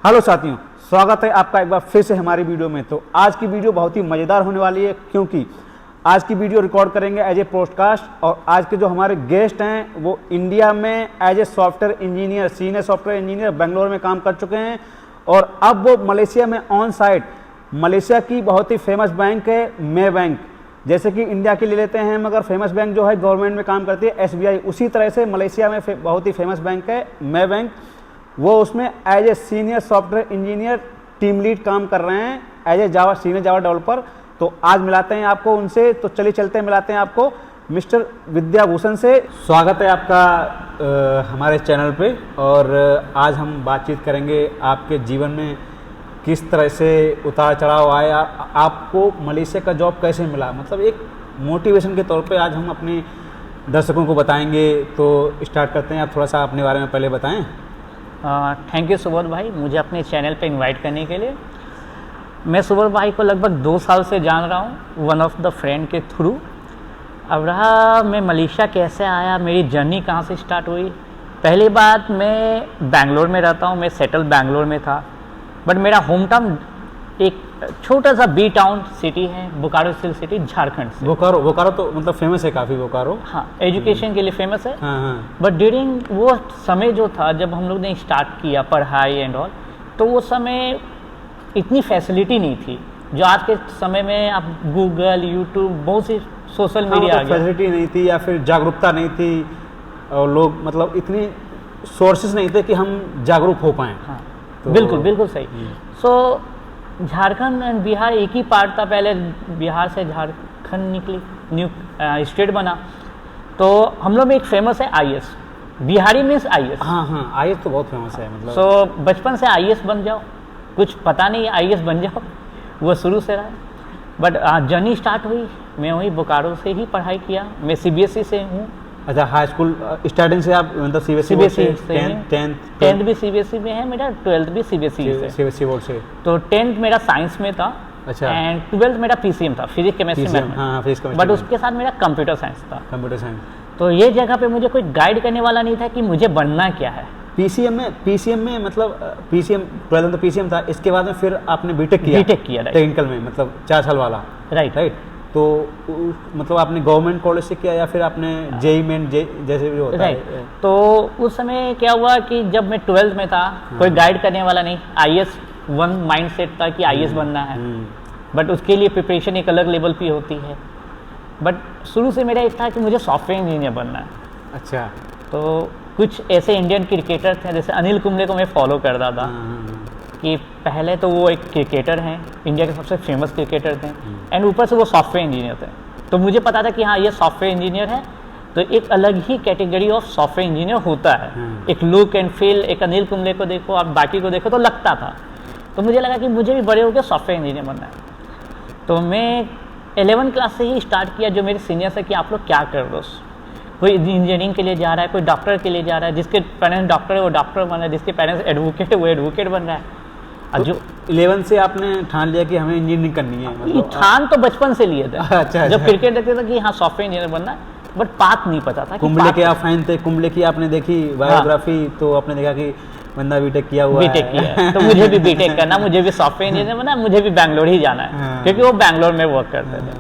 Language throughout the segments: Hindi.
हेलो साथियों, स्वागत है आपका एक बार फिर से हमारी वीडियो में। तो आज की वीडियो बहुत ही मज़ेदार होने वाली है, क्योंकि आज की वीडियो रिकॉर्ड करेंगे एज ए पॉडकास्ट। और आज के जो हमारे गेस्ट हैं वो इंडिया में as a software engineer, senior software engineer Bangalore में काम कर चुके हैं। और अब वो मलेशिया में ऑन साइट, मलेशिया की बहुत ही फेमस बैंक है मे बैंक। जैसे कि इंडिया की ले लेते हैं, मगर फेमस बैंक जो है गवर्नमेंट में काम करती है SBI, उसी तरह से मलेशिया में बहुत ही फेमस बैंक है मे बैंक। वो उसमें as a senior software engineer team lead काम कर रहे हैं, as a Java senior Java developer. तो आज मिलाते हैं आपको उनसे। तो चलिए चलते हैं, मिलाते हैं आपको मिस्टर विद्याभूषण से। स्वागत है आपका हमारे चैनल पे। और आज हम बातचीत करेंगे आपके जीवन में किस तरह से उतार चढ़ाव आया, आपको मलेशिया का जॉब कैसे मिला, मतलब एक मोटिवेशन के तौर पे आज हम अपने दर्शकों को बताएंगे। तो स्टार्ट करते हैं। आप थोड़ा सा अपने बारे में पहले बताएं। थैंक यू सुबोध भाई, मुझे अपने चैनल पे इनवाइट करने के लिए। मैं सुबोध भाई को लगभग 2 साल से जान रहा हूँ, वन ऑफ द फ्रेंड के थ्रू। अब रहा मैं मलेशिया कैसे आया, मेरी जर्नी कहाँ से स्टार्ट हुई। पहली बात, मैं बेंगलोर में रहता हूँ, मैं सेटल बेंगलोर में था। बट मेरा होम टाउन एक छोटा सा बी टाउन सिटी है, बोकारो सिटी, झारखंड से। बोकारो तो मतलब फेमस है काफ़ी बोकारो। हाँ, एजुकेशन के लिए फेमस है। हाँ। बट ड्यूरिंग वो समय जो था जब हम लोग ने स्टार्ट किया पढ़ाई एंड ऑल, तो वो समय इतनी फैसिलिटी नहीं थी जो आज के समय में आप गूगल, यूट्यूब, बहुत सी सोशल मीडिया आ गया। फैसिलिटी नहीं थी या फिर जागरूकता नहीं थी, और लोग मतलब इतनी सोर्सेज नहीं थे कि हम जागरूक हो पाएँ। हाँ, तो बिल्कुल सही। सो झारखंड एंड बिहार एक ही पार्ट था। पहले बिहार से झारखंड निकली, न्यू स्टेट बना। तो हम लोग में एक फेमस है IAS, बिहारी मीन्स IAS। हाँ, IAS तो बहुत फेमस है। मतलब सो बचपन से IAS बन जाओ, कुछ पता नहीं IAS बन जाओ, वो शुरू से रहा। बट जर्नी स्टार्ट हुई, मैं वही बोकारो से ही पढ़ाई किया। मैं CBSE से हूँ। अच्छा, हाई स्कूल स्टार्टिंग से आप मतलब CBSE से 10th भी CBSE में है मेरा, 12th भी CBSE बोर्ड से। तो 10th मेरा साइंस में था। अच्छा। एंड 12th मेरा PCM था, फिजिक्स केमिस्ट्री मैथ। हाँ, फिजिक्स केमिस्ट्री। बट उसके साथ मेरा कंप्यूटर साइंस था। Computer science. तो ये जगह पे मुझे कोई गाइड करने वाला नहीं था कि मुझे बनना क्या है। PCM में मतलब PCM 12th तो PCM था, इसके बाद में फिर आपने बीटेक किया टेक्निकल में, मतलब 4 साल वाला। राइट। तो मतलब आपने गवर्नमेंट कॉलेज से किया या फिर आपने JEE मेन जैसे भी होता है? तो उस समय क्या हुआ कि जब मैं 12th में था, कोई गाइड करने वाला नहीं। IAS 1 माइंडसेट था कि IAS बनना है। बट उसके लिए प्रिपरेशन एक अलग लेवल पे होती है। बट शुरू से मेरा एक था कि मुझे सॉफ्टवेयर इंजीनियर बनना है। अच्छा। तो कुछ ऐसे इंडियन क्रिकेटर थे, जैसे अनिल कुंबले को मैं फॉलो करता था। कि पहले तो वो एक क्रिकेटर हैं, इंडिया के सबसे फेमस क्रिकेटर थे, एंड ऊपर से वो सॉफ्टवेयर इंजीनियर थे। तो मुझे पता था कि हाँ, ये सॉफ्टवेयर इंजीनियर है, तो एक अलग ही कैटेगरी ऑफ सॉफ्टवेयर इंजीनियर होता है। एक लुक एंड फील, एक अनिल कुंबले को देखो, आप बाकी को देखो, तो लगता था। तो मुझे लगा कि मुझे भी बड़े होकर सॉफ्टवेयर इंजीनियर बनना है। तो मैं 11th क्लास से ही स्टार्ट किया। जो मेरे सीनियर्स है कि आप लोग क्या कर रहे हो, कोई इंजीनियरिंग के लिए जा रहा है, कोई डॉक्टर के लिए जा रहा है, जिसके पेरेंट्स डॉक्टर है वो डॉक्टर बन रहा है, जिसके पेरेंट्स एडवोकेट है वो एडवोकेट बन रहा है। तो जो 11th से आपने ठान लिया कि हमें इंजीनियरिंग करनी है? मतलब ठान तो बचपन से लिए थे। अच्छा। जब क्रिकेट देखते थे कि हाँ सॉफ्टवेयर इंजीनियर बनना है, बट पाथ नहीं पता था। कुंबले के आप फैन थे? कुंबले की आपने देखी बायोग्राफी? हाँ। तो आपने देखा कि बंदा बीटेक किया हुआ है, तो मुझे भी बीटेक करना, मुझे भी सॉफ्टवेयर इंजीनियर बनना, मुझे भी बैंगलोर ही जाना है। हाँ। क्योंकि वो बैंगलोर में वर्क करते थे।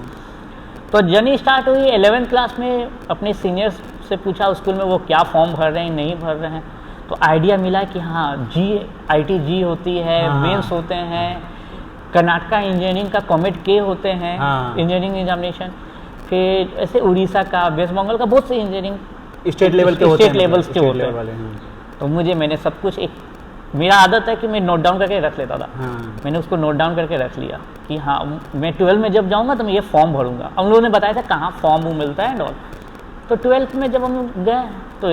तो जर्नी स्टार्ट हुई 11th क्लास में। अपने सीनियर्स से पूछा स्कूल में वो क्या फॉर्म भर रहे हैं, नहीं भर रहे हैं। तो आइडिया मिला कि हाँ, IIT होती है, मेंस होते हैं, कर्नाटका इंजीनियरिंग का कॉमेट के होते हैं, इंजीनियरिंग एग्जामिनेशन। फिर ऐसे उड़ीसा का, वेस्ट बंगाल का, बहुत से इंजीनियरिंग स्टेट लेवल्स के होते हैं। तो मैंने सब कुछ, एक मेरा आदत है कि मैं नोट डाउन करके रख लेता था। मैंने उसको नोट डाउन करके रख लिया कि हाँ, मैं 12th में जब जाऊँगा तो मैं ये फॉर्म भरूंगा। हम लोगों ने बताया था कहाँ फॉर्म मिलता है एंड ऑल। तो 12th में जब हम गए तो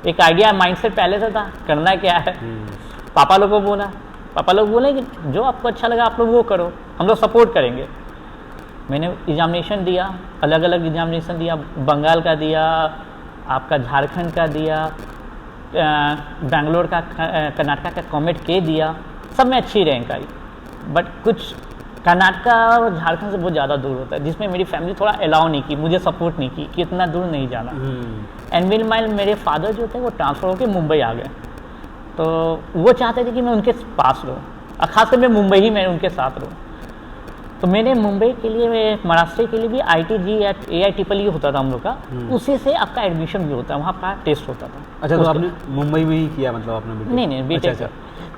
एक आइडिया माइंडसेट पहले से था, करना क्या है। पापा लोग बोले कि जो आपको अच्छा लगा आप लोग वो करो, हम लोग सपोर्ट करेंगे। मैंने एग्जामिनेशन दिया, अलग अलग एग्जामिनेशन दिया, बंगाल का दिया, आपका झारखंड का दिया, बेंगलोर का, कर्नाटका का कॉमेट के दिया। सब में अच्छी रैंक आई। बट कुछ कर्नाटका और झारखंड से बहुत ज़्यादा दूर होता है, जिसमें मेरी फैमिली थोड़ा अलाउ नहीं की, मुझे सपोर्ट नहीं की कि इतना दूर नहीं जाना। एंड मीनवाइल मेरे फादर जो थे वो ट्रांसफ़र होकर मुंबई आ गए। तो वो चाहते थे कि मैं उनके पास रहूँ, और खासकर मैं मुंबई ही मैं उनके साथ रहूँ। तो मैंने मुंबई के लिए, महाराष्ट्र के लिए भी ITG या AIEEE होता था हम लोग का, उसी से आपका एडमिशन भी होता है, वहाँ का टेस्ट होता था। अच्छा, तो आपने मुंबई में ही किया मतलब आपने बीटेक? नहीं बीटेक। अच्छा।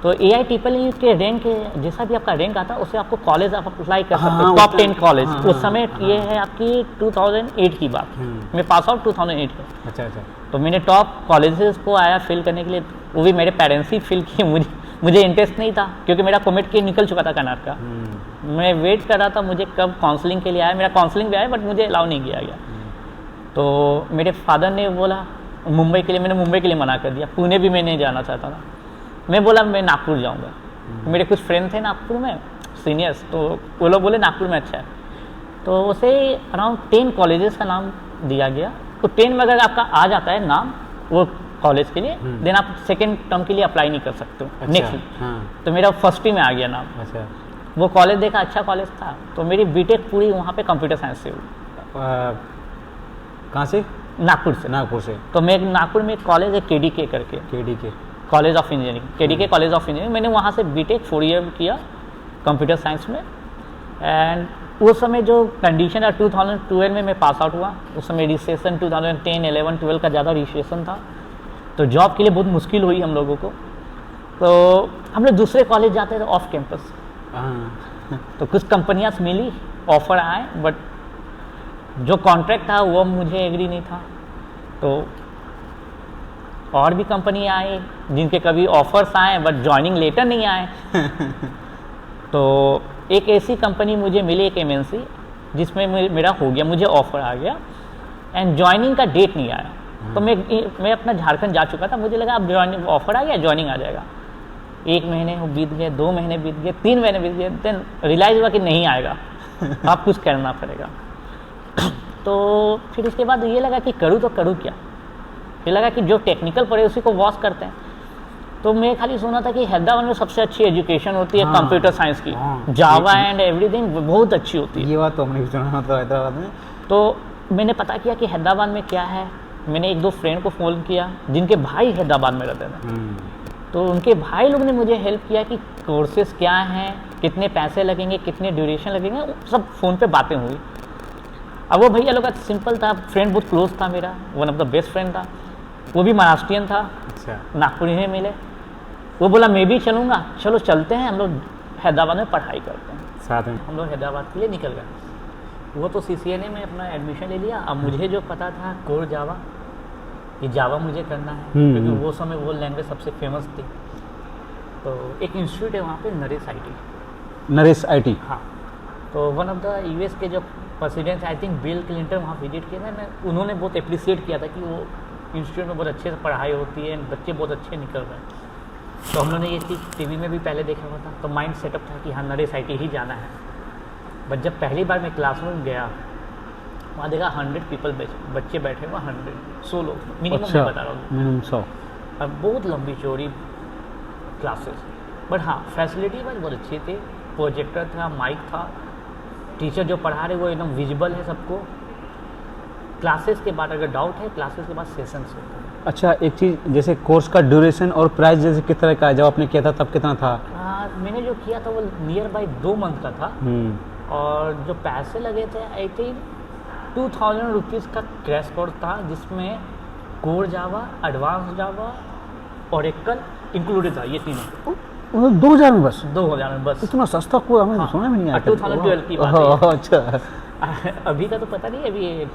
तो AIEEE के रैंक, जैसा भी आपका रैंक आता है उससे आपको कॉलेज आप अप्लाई कर सकते हो, टॉप 10 कॉलेज। उस समय ये है आपकी 2008 की बात, मैं पास आउट 2008 में। अच्छा। तो मैंने टॉप कॉलेजेस को आया फिल करने के लिए, वो भी मेरे पेरेंट्स ही फिल किए, मुझे इंटरेस्ट नहीं था क्योंकि मेरा कमिट के निकल चुका था कर्नाटक का। मैं वेट कर रहा था मुझे कब काउंसलिंग के लिए आया, मेरा काउंसलिंग भी आया बट मुझे अलाउ नहीं किया गया। तो मेरे फादर ने बोला मुंबई के लिए, मैंने मुंबई के लिए मना कर दिया, पुणे भी मैं नहीं जाना चाहता था। मैं बोला मैं नागपुर जाऊंगा। मेरे कुछ फ्रेंड थे नागपुर में, सीनियर्स, तो वो लोग बोले नागपुर में अच्छा है। तो उसे अराउंड 10 कॉलेजेस का नाम दिया गया। तो 10 में अगर आपका आ जाता है नाम वो कॉलेज के लिए, देन आप सेकेंड टर्म के लिए अप्लाई नहीं कर सकते हो। अच्छा, नेक्स्ट तो मेरा फर्स्ट ही में आ गया नाम। अच्छा। वो कॉलेज देखा, अच्छा कॉलेज था, तो मेरी बीटेक पूरी वहाँ पे कंप्यूटर साइंस से हुई। कहाँ से? नागपुर से। नागपुर से। तो मैं नागपुर में एक कॉलेज है KDK करके, KDK college of engineering, KDK college of engineering. मैंने वहाँ से बीटेक 4 ईयर किया कंप्यूटर साइंस में। एंड उस समय जो कंडीशन है 2012 में मैं पास आउट हुआ। उस समय रिसेशन 2010, 11, 12 का ज़्यादा रिसेशन था, तो जॉब के लिए बहुत मुश्किल हुई हम लोगों को। तो हम लोग दूसरे कॉलेज जाते थे ऑफ कैंपस। तो कुछ कंपनियां मिली, ऑफर आए, बट जो कॉन्ट्रैक्ट था वो मुझे एग्री नहीं था। तो और भी कंपनी आई जिनके कभी ऑफर्स आए बट ज्वाइनिंग लेटर नहीं आए। तो एक ऐसी कंपनी मुझे मिली, एक MNC, जिसमें मेरा हो गया, मुझे ऑफर आ गया एंड ज्वाइनिंग का डेट नहीं आया। तो मैं अपना झारखंड जा चुका था, मुझे लगा अब ज्वाइनिंग ऑफर आ गया, ज्वाइनिंग आ जाएगा। 1 महीने बीत गए, 2 महीने बीत गए, 3 महीने बीत गए, देन रियलाइज हुआ कि नहीं आएगा, आप कुछ करना पड़ेगा। तो फिर उसके बाद ये लगा कि करूँ तो करूँ क्या। फिर लगा कि जो टेक्निकल पढ़े उसी को वॉश करते हैं। तो मैं खाली सुना था कि हैदराबाद में सबसे अच्छी एजुकेशन होती है कंप्यूटर साइंस की, जावा एंड एवरीथिंग बहुत अच्छी होती है। ये बात तो हमने भी सुना था हैदराबाद में। तो मैंने पता किया कि हैदराबाद में क्या है। मैंने 1-2 फ्रेंड को फ़ोन किया जिनके भाई हैदराबाद में रहते थे। तो उनके भाई लोग ने मुझे हेल्प किया कि कोर्सेज क्या हैं, कितने पैसे लगेंगे, कितने ड्यूरेशन लगेंगे, सब फ़ोन पे बातें हुई। अब वो भैया लोग का सिंपल था, फ्रेंड बहुत क्लोज था मेरा, one of the best friend था, वो भी महाराष्ट्रियन था। अच्छा। नागपुर में मिले, वो बोला मैं भी चलूँगा, चलो चलते हैं, हम लोग हैदराबाद में पढ़ाई करते हैं साथ में। हम लोग हैदराबाद के लिए निकल गए। वो तो CCNA में अपना एडमिशन ले लिया। अब मुझे जो पता था कोर जावा, ये जावा मुझे करना है क्योंकि वो समय वो लैंग्वेज सबसे फेमस थी। तो एक इंस्टीट्यूट है वहाँ पे, नरेश IT। हाँ, तो वन ऑफ द US के जो president, I think bill Clinton, वहाँ विजिट किया था। उन्होंने बहुत अप्रिशिएट किया था कि वो इंस्टीट्यूट में बहुत अच्छे से पढ़ाई होती है, बच्चे बहुत अच्छे निकल रहे हैं। तो हम लोगों ने ये चीज़ TV में भी पहले देखा हुआ था, तो माइंड सेटअप था कि हाँ नरेश IT ही जाना है। बट जब पहली बार मैं क्लासरूम गया, वहाँ देखा 100 पीपल बच्चे बैठे हुए, 100 लोग मिनिमम। अच्छा, मैं बता रहा हूँ मिनिमम 100। अब बहुत लंबी चौड़ी क्लासेस, बट हाँ फैसिलिटी वाइज बहुत अच्छी थी। प्रोजेक्टर था, माइक था, टीचर जो पढ़ा रहे वो एकदम विजिबल है सबको। क्लासेस के बाद अगर डाउट है, क्लासेस के बाद सेशंस होते हैं। अच्छा, एक चीज़ जैसे कोर्स का ड्यूरेशन और प्राइस जैसे किस तरह का है, जब आपने किया था तब कितना था? मैंने जो किया था वो नियर बाई 2 मंथ का था। और जो पैसे लगे थे आई थिंक 2000 रुपीज़ का क्रैश कोर्स था, जिसमें कोर जावा, एडवांस जावा, ओरेकल इंक्लूडेड था, ये तीनों। 2000 में बस? 2000 में बस। इतना सस्ता कोई हमें सुना भी नहीं आया। 2012 की बात है। अच्छा। अभी का तो पता नहीं अभी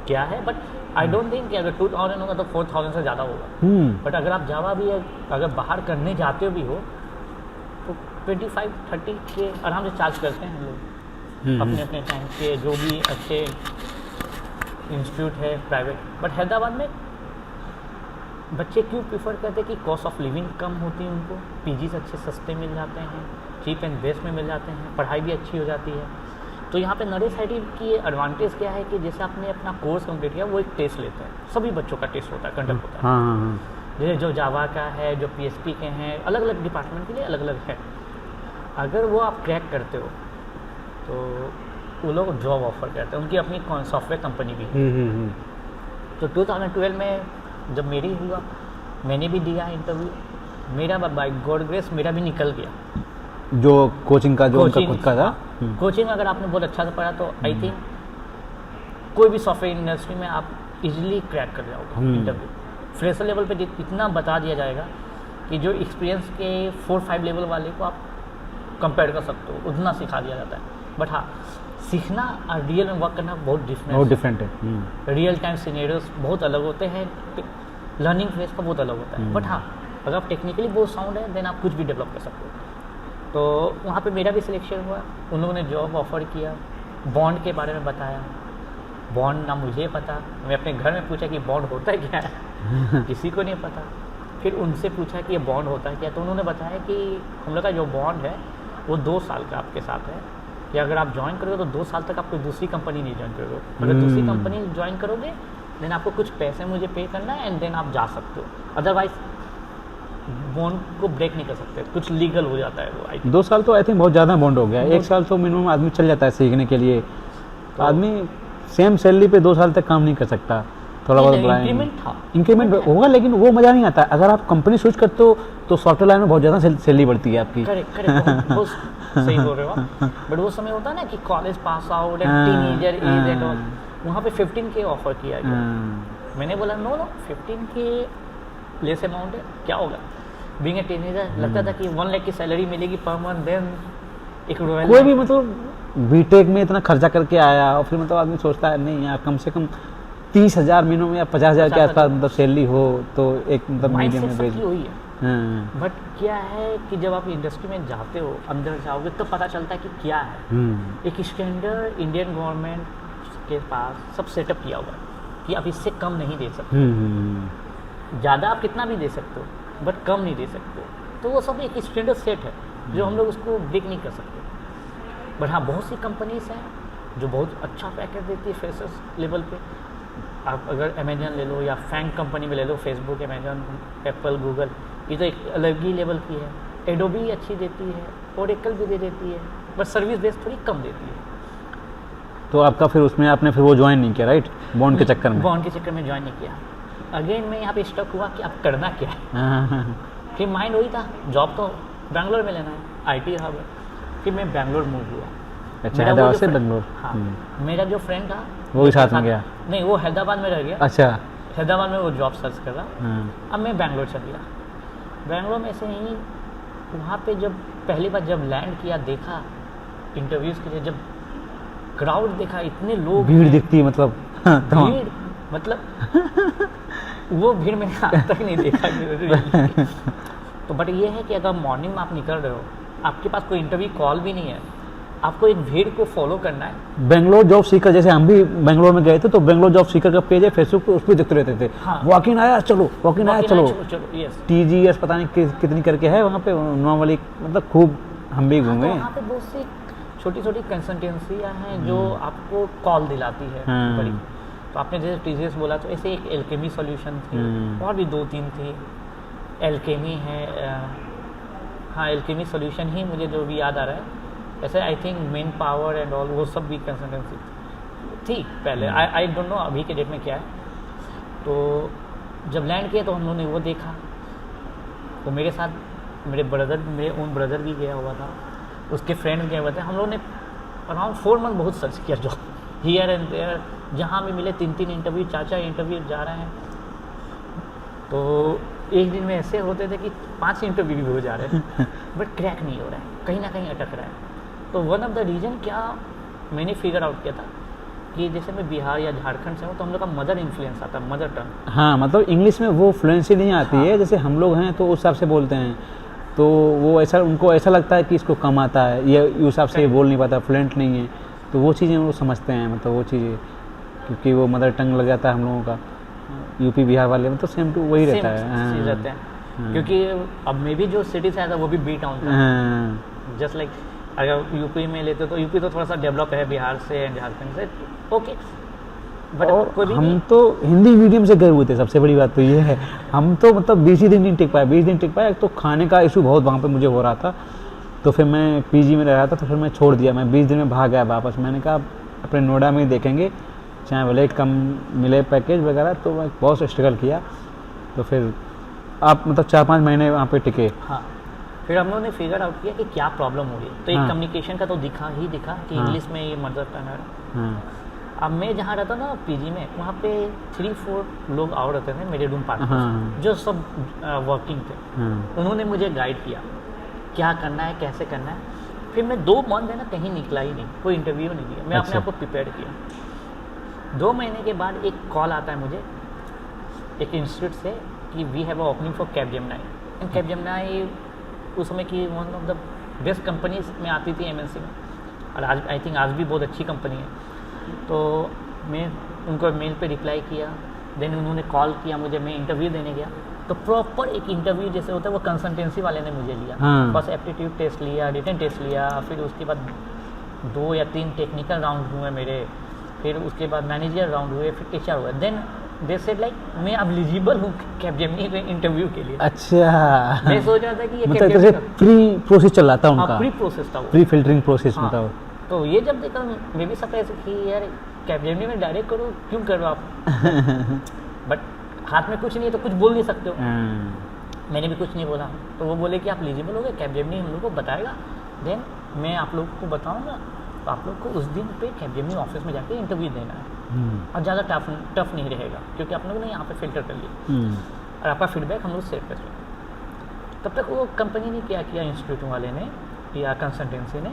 क्या है, बट आई डोंट थिंक कि अगर 2000 होगा तो 4000 से ज़्यादा होगा। बट अगर आप जावा भी अगर बाहर करने जाते भी हो तो 25-30 के आराम से चार्ज करते हैं हम लोग अपने अपने टाइम के, जो भी अच्छे इंस्टीट्यूट है प्राइवेट। बट हैदराबाद में बच्चे क्यों प्रीफर करते हैं कि कॉस्ट ऑफ लिविंग कम होती है उनको, पीजीज अच्छे सस्ते मिल जाते हैं, चीप एंड बेस्ट में मिल जाते हैं, पढ़ाई भी अच्छी हो जाती है। तो यहाँ पे नरेश IT की एडवांटेज क्या है कि जैसे आपने अपना कोर्स कंप्लीट किया, वो एक टेस्ट लेते हैं, सभी बच्चों का टेस्ट होता है, कंडक्ट होता है। जैसे जो जावा का है, जो PHP के हैं, अलग अलग डिपार्टमेंट के लिए अलग अलग है। अगर वो आप क्रैक करते हो तो वो लोग जॉब ऑफर करते हैं, उनकी अपनी सॉफ्टवेयर कंपनी भी है। तो 2012 में जब मेरी हुआ, मैंने भी दिया इंटरव्यू, मेरा बाय गॉड ग्रेस मेरा भी निकल गया। जो कोचिंग का जो उनका खुद का था। कोचिंग अगर आपने बहुत अच्छा से पढ़ा तो आई थिंक कोई भी सॉफ्टवेयर इंडस्ट्री में आप इजीली क्रैक कर जाओगे इंटरव्यू। फ्रेशर लेवल पे इतना बता दिया जाएगा कि जो एक्सपीरियंस के 4-5 लेवल वाले को आप कंपेयर कर सकते हो, उतना सिखा दिया जाता है। बट हाँ, सीखना और रियल में वर्क करना बहुत डिफरेंट है। रियल टाइम सिनेरियोस बहुत अलग होते हैं, लर्निंग फेज का बहुत अलग होता है। बट हाँ, अगर आप टेक्निकली बहुत साउंड है देन आप कुछ भी डेवलप कर सकते हो। तो वहाँ पे मेरा भी सिलेक्शन हुआ, उन लोगों ने जॉब ऑफर किया, बॉन्ड के बारे में बताया। बॉन्ड ना मुझे पता, मैं अपने घर में पूछा कि बॉन्ड होता है क्या है किसी को नहीं पता। फिर उनसे पूछा कि ये बॉन्ड होता है क्या, तो उन्होंने बताया कि हम लोग का जो बॉन्ड है वो 2 साल का आपके साथ है, कि अगर आप ज्वाइन करोगे तो 2 साल तक आप कोई दूसरी कंपनी नहीं ज्वाइन करोगे। अगर दूसरी कंपनी ज्वाइन करोगे देन आपको कुछ पैसे मुझे पे करना है एंड देन आप जा सकते हो, अदरवाइज बॉन्ड को ब्रेक नहीं कर सकते, कुछ लीगल हो जाता है वो। 2 साल तो आई थिंक बहुत ज़्यादा बॉन्ड हो गया। 1 साल तो मिनिमम आदमी चल जाता है सीखने के लिए। तो आदमी सेम सैलरी पे 2 साल तक काम नहीं कर सकता, थोड़ा बहुत इंक्रीमेंट था, इंक्रीमेंट होगा, लेकिन वो मज़ा नहीं आता। अगर आप कंपनी स्विच करते हो तो सॉफ्टवेयर लाइन में बहुत ज़्यादा सैलरी बढ़ती है आपकी। करेक्ट बहुत सही बोल रहे हो आप। बट वो समय होता है ना कि college pass out and teenager age and all, वहाँ पे 15K ऑफर किया गया। मैंने बोला नो 15K लेस अमाउंट है, क्या होगा। बीइंग ए टीनेजर लगता था कि 1 लाख की सैलरी मिलेगी पर मंथ, देन एक रॉयल कोई भी मतलब बीटेक में इतना खर्चा करके आया और फिर मतलब आदमी सोचता है नहीं यार कम से कम 30,000 मिनिमम या 50,000 के आसपास मतलब सैलरी हो तो एक मतलब मीडियम में भेज। बट क्या है कि जब आप इंडस्ट्री में जाते हो, अंदर जाओगे तो पता चलता है कि क्या है। एक स्टैंडर्ड इंडियन गवर्नमेंट के पास सब सेटअप किया हुआ है कि आप इससे कम नहीं दे सकते, ज़्यादा आप कितना भी दे सकते हो बट कम नहीं दे सकते। तो वो सब एक स्टैंडर्ड सेट है जो हम लोग उसको ब्रेक नहीं कर सकते। बट हाँ, बहुत सी कंपनीज हैं जो बहुत अच्छा पैकेज देती है फ्रेशर्स लेवल पे। आप अगर अमेजन ले लो या फैंग कंपनी में ले लो, फेसबुक, अमेजन, एप्पल, गूगल, ये तो एक अलग ही लेवल की है। एडोबी अच्छी देती है, ओरेकल भी दे देती है, बट सर्विस बेस थोड़ी कम देती है। तो आपका फिर उसमें आपने फिर वो ज्वाइन नहीं किया राइट, बॉन्ड के चक्कर में? बॉन्ड के चक्कर में ज्वाइन नहीं किया। अगेन मैं यहाँ पे स्टक हुआ कि अब करना क्या है। फिर माइंड वही था, जॉब तो बैंगलोर में लेना है, IT हब है। फिर मैं बैंगलोर मूव हुआ। अच्छा, हैदराबाद से बैंगलोर? हाँ, मेरा जो फ्रेंड था वो भी साथ में गया? नहीं, वो हैदराबाद में रह गया। अच्छा, हैदराबाद में वो जॉब सर्च कर रहा। अब मैं बैंगलोर चल गया। बैंगलोर में से ही वहाँ पे जब पहली बार जब लैंड किया, देखा इंटरव्यूज़ के लिए, जब क्राउड देखा, इतने लोग, भीड़ दिखती है मतलब भीड़ मतलब वो भीड़ मैंने आज तक नहीं देखा। तो बट ये है कि अगर मॉर्निंग में आप निकल रहे हो, आपके पास कोई इंटरव्यू कॉल भी नहीं है, आपको एक भीड़ को फॉलो करना है। बेंगलोर जॉब सीकर, जैसे हम भी बेंगलोर में गए थे तो बेंगलोर जॉब सीकर का पेज है फेसबुक पे, उस पर देखते रहते थे। हाँ, वॉक इन आया चलो, वॉक इन आया चलो, यस। TGS पता नहीं कितनी करके है वहाँ पे नॉर्मली, मतलब खूब हम भी घूमे। वहाँ पे बहुत सी छोटी छोटी कंसल्टेंसियाँ हैं जो आपको कॉल दिलाती है बड़ी। तो आपने जैसे TGS बोला तो ऐसे एक एल्केमी सॉल्यूशन थी, और भी 2-3 थी। एल्केमी है, हाँ एल्केमी सॉल्यूशन ही मुझे जो भी याद आ रहा है। ऐसे I think main power and all वो सब भी कंसल्टेंसी थी पहले। आई डोंट नो अभी के डेट में क्या है। तो जब लैंड किया तो हम लोगों ने वो देखा। वो मेरे साथ मेरे ओन ब्रदर भी गया हुआ था, उसके फ्रेंड्स गए हुए थे। हम लोगों ने अराउंड 4 मंथ बहुत सर्च किया जॉब, हियर एंड देयर, जहाँ भी मिले 3-3 इंटरव्यू, 4-4 इंटरव्यू जा रहे हैं। तो एक दिन में ऐसे होते थे कि 5 इंटरव्यू भी हो जा रहे हैं बट क्रैक नहीं हो रहा है, कहीं ना कहीं अटक रहा है। तो वन ऑफ द रीज़न क्या मैंने फिगर आउट किया था कि जैसे मैं बिहार या झारखंड से हूँ तो हम लोग का मदर इन्फ्लुएंस आता है, मदर टंग। हाँ, मतलब इंग्लिश में वो फ्लुएंसी नहीं आती है। जैसे हम लोग हैं तो उस हिसाब से बोलते हैं, तो वो ऐसा उनको ऐसा लगता है कि इसको कम आता है, ये उस हिसाब से बोल नहीं पाता, फ्लुएंट नहीं है। तो वो चीज़ें वो समझते हैं, मतलब वो चीज़ें, क्योंकि वो मदर टंग लग जाता है हम लोगों का। यूपी बिहार वाले में तो सेम टू वही रहता है, रहते हैं। क्योंकि अब मैं भी जो सिटी से आया था वो भी बी टाउन था, जस्ट लाइक अगर यूपी में लेते तो यूपी तो थोड़ा सा डेवलप है बिहार से एंड झारखंड से, ओके। बट हम तो हिंदी मीडियम से गए हुए थे, सबसे बड़ी बात तो ये है। हम तो मतलब 20 दिन नहीं टिक पाए, 20 दिन टिक पाए। तो खाने का इशू बहुत वहाँ पे मुझे हो रहा था, तो फिर मैं PG में रह रहा था, तो फिर मैं छोड़ दिया। मैं 20 दिन में भाग गया वापस। मैंने कहा अपने नोएडा में ही देखेंगे, चाहे भले कम मिले पैकेज वगैरह। तो मैं बहुत स्ट्रगल किया, तो फिर आप मतलब 4-5 महीने वहाँ पे टिके। हाँ, फिर हम लोगों ने फिगर आउट किया कि क्या प्रॉब्लम हो रही है। तो एक हाँ। कम्युनिकेशन का तो दिखा कि हाँ। इंग्लिश में ये मदर टंग है। हाँ। अब मैं जहाँ रहता ना पीजी में, वहाँ पे 3-4 लोग और रहते थे मेरे रूम पार्टनर्स, हाँ। जो सब वर्किंग थे। हाँ। उन्होंने मुझे गाइड किया क्या करना है, कैसे करना है। फिर मैं 2 मंथ है ना कहीं निकला ही नहीं, कोई इंटरव्यू नहीं दिया। मैं अपने अच्छा। आप को प्रिपेयर किया। 2 महीने के बाद एक कॉल आता है मुझे एक इंस्टीट्यूट से कि we have a opening for Capgemini. And Capgemini उस समय की one of the best companies में आती थी एमएनसी में, और आज आई थिंक आज भी बहुत अच्छी कंपनी है। तो मैं उनको मेल पे रिप्लाई किया, देन उन्होंने कॉल किया मुझे, मैं इंटरव्यू देने गया। तो प्रॉपर एक इंटरव्यू जैसे होता है वो कंसल्टेंसी वाले ने मुझे लिया। हाँ। बस एप्टीट्यूड टेस्ट लिया, रिटन टेस्ट लिया, फिर उसके बाद 2 या 3 टेक्निकल राउंड हुए मेरे, फिर उसके बाद मैनेजर राउंड हुए, फिर एचआर हुआ। देन दे सेड लाइक मैं अब एलिजिबल हूँ कैपजेमिनी में इंटरव्यू के लिए। अच्छा। मैं सोच रहा था कि ये मतलब जैसे कैपजेमिनी प्री प्रोसेस चल रहा था उनका। प्री प्रोसेस था वो। प्री फिल्टरिंग प्रोसेस में हाँ। था वो। तो ये जब देखा मैं भी सरप्राइज कि यार कैपजेमिनी में डायरेक्ट करो, क्यों करो आप। बट हाथ में कुछ नहीं है तो कुछ बोल नहीं सकते हो। हाँ। मैंने भी कुछ नहीं बोला। तो वो बोले कि आप एलिजिबल हो गए, कैपजेमिनी हम लोग को बताएगा, देन मैं आप लोग को बताऊंगा। तो आप लोग को उस दिन पे कैपजेमिनी ऑफिस में जाके इंटरव्यू देना है, और ज़्यादा टफ नहीं रहेगा क्योंकि आप लोगों ने यहाँ पे फिल्टर कर लिया, और आपका फीडबैक हम लोग सेव कर लेंगे। तब तक वो कंपनी ने क्या किया, इंस्टीट्यूट वाले ने या कंसल्टेंसी ने,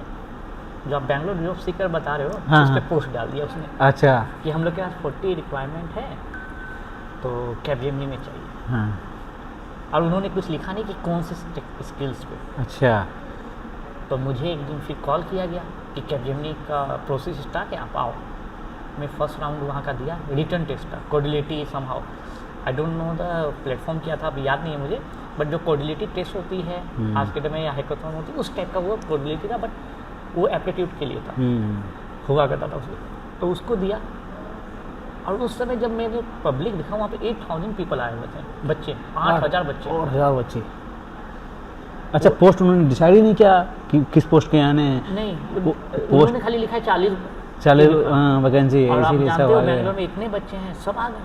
जो आप बैंगलोर जॉब सीकर बता रहे हो, हाँ, उस पर हाँ। पोस्ट डाल दिया उसने अच्छा। कि हम लोग के पास 40 रिक्वायरमेंट है तो कैपजेमिनी में चाहिए। हाँ। और उन्होंने कुछ लिखा नहीं कि कौन से स्किल्स पे। अच्छा। तो मुझे एक दिन फिर कॉल किया गया कि कैपजेमिनी का प्रोसेस स्टार्ट है, आप आओ। मैं फर्स्ट राउंड वहाँ का दिया, रिटर्न टेस्ट था, Codility somehow, I don't know the platform क्या था, अब याद नहीं है मुझे, बट जो कोडिलिटी टेस्ट होती है आज के टाइम में या हैकाथॉन होती है उस टाइप का वो कोडिलिटी था, बट वो एप्टीट्यूड के लिए था, हुआ करता था उसमें। तो उसको दिया, और उस समय जब मैंने पब्लिक दिखा वहाँ पे 8000 पीपल आए हुए थे, बच्चे 8000 बच्चे। 8000 बच्चे। अच्छा, पोस्ट उन्होंने डिसाइड ही नहीं किया कि किस पोस्ट के आने हैं? नहीं, उन्होंने खाली लिखा है 40 वैकेंसी है, और आप इसीलिए जानते सब हो आ गए। बेंगलोर में इतने बच्चे हैं, सब आ गए।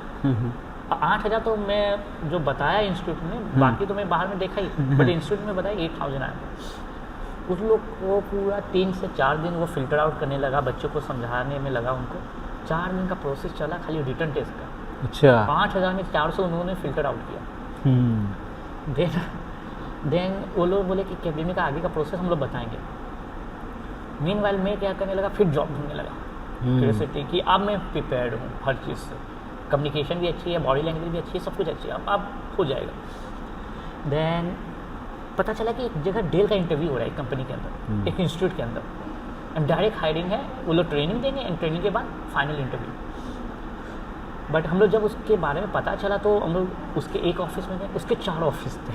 8000 तो मैं जो बताया इंस्टीट्यूट में, बाकी तो मैं बाहर में देखा ही, बट इंस्टीट्यूट में बताया 8000 आए थे। उस लोग को पूरा 3 से 4 दिन वो फिल्टर आउट करने लगा, बच्चों को समझाने में लगा उनको। 4 दिन का प्रोसेस चला खाली रिटर्न टेस्ट का। अच्छा। 5000 में 400 उन्होंने फिल्टर आउट किया। देन वो लोग बोले कि कैपजेमिनी का आगे का प्रोसेस हम लोग बताएंगे। मीनवाइल मैं क्या करने लगा, फिर जॉब ढूंढने लगा क्यूरियोसिटी कि अब मैं प्रिपेयर्ड हूँ हर चीज़ से, कम्युनिकेशन भी अच्छी है, बॉडी लैंग्वेज भी अच्छी है, सब कुछ अच्छी है, अब हो जाएगा। देन पता चला कि एक जगह डेल का इंटरव्यू हो रहा है एक कंपनी के अंदर, एक इंस्टीट्यूट के अंदर, एंड डायरेक्ट हायरिंग है, वो लोग ट्रेनिंग देंगे, एंड ट्रेनिंग के बाद फाइनल इंटरव्यू। बट हम लोग जब उसके बारे में पता चला तो हम लोग उसके एक ऑफिस में गए, उसके 4 ऑफिस थे।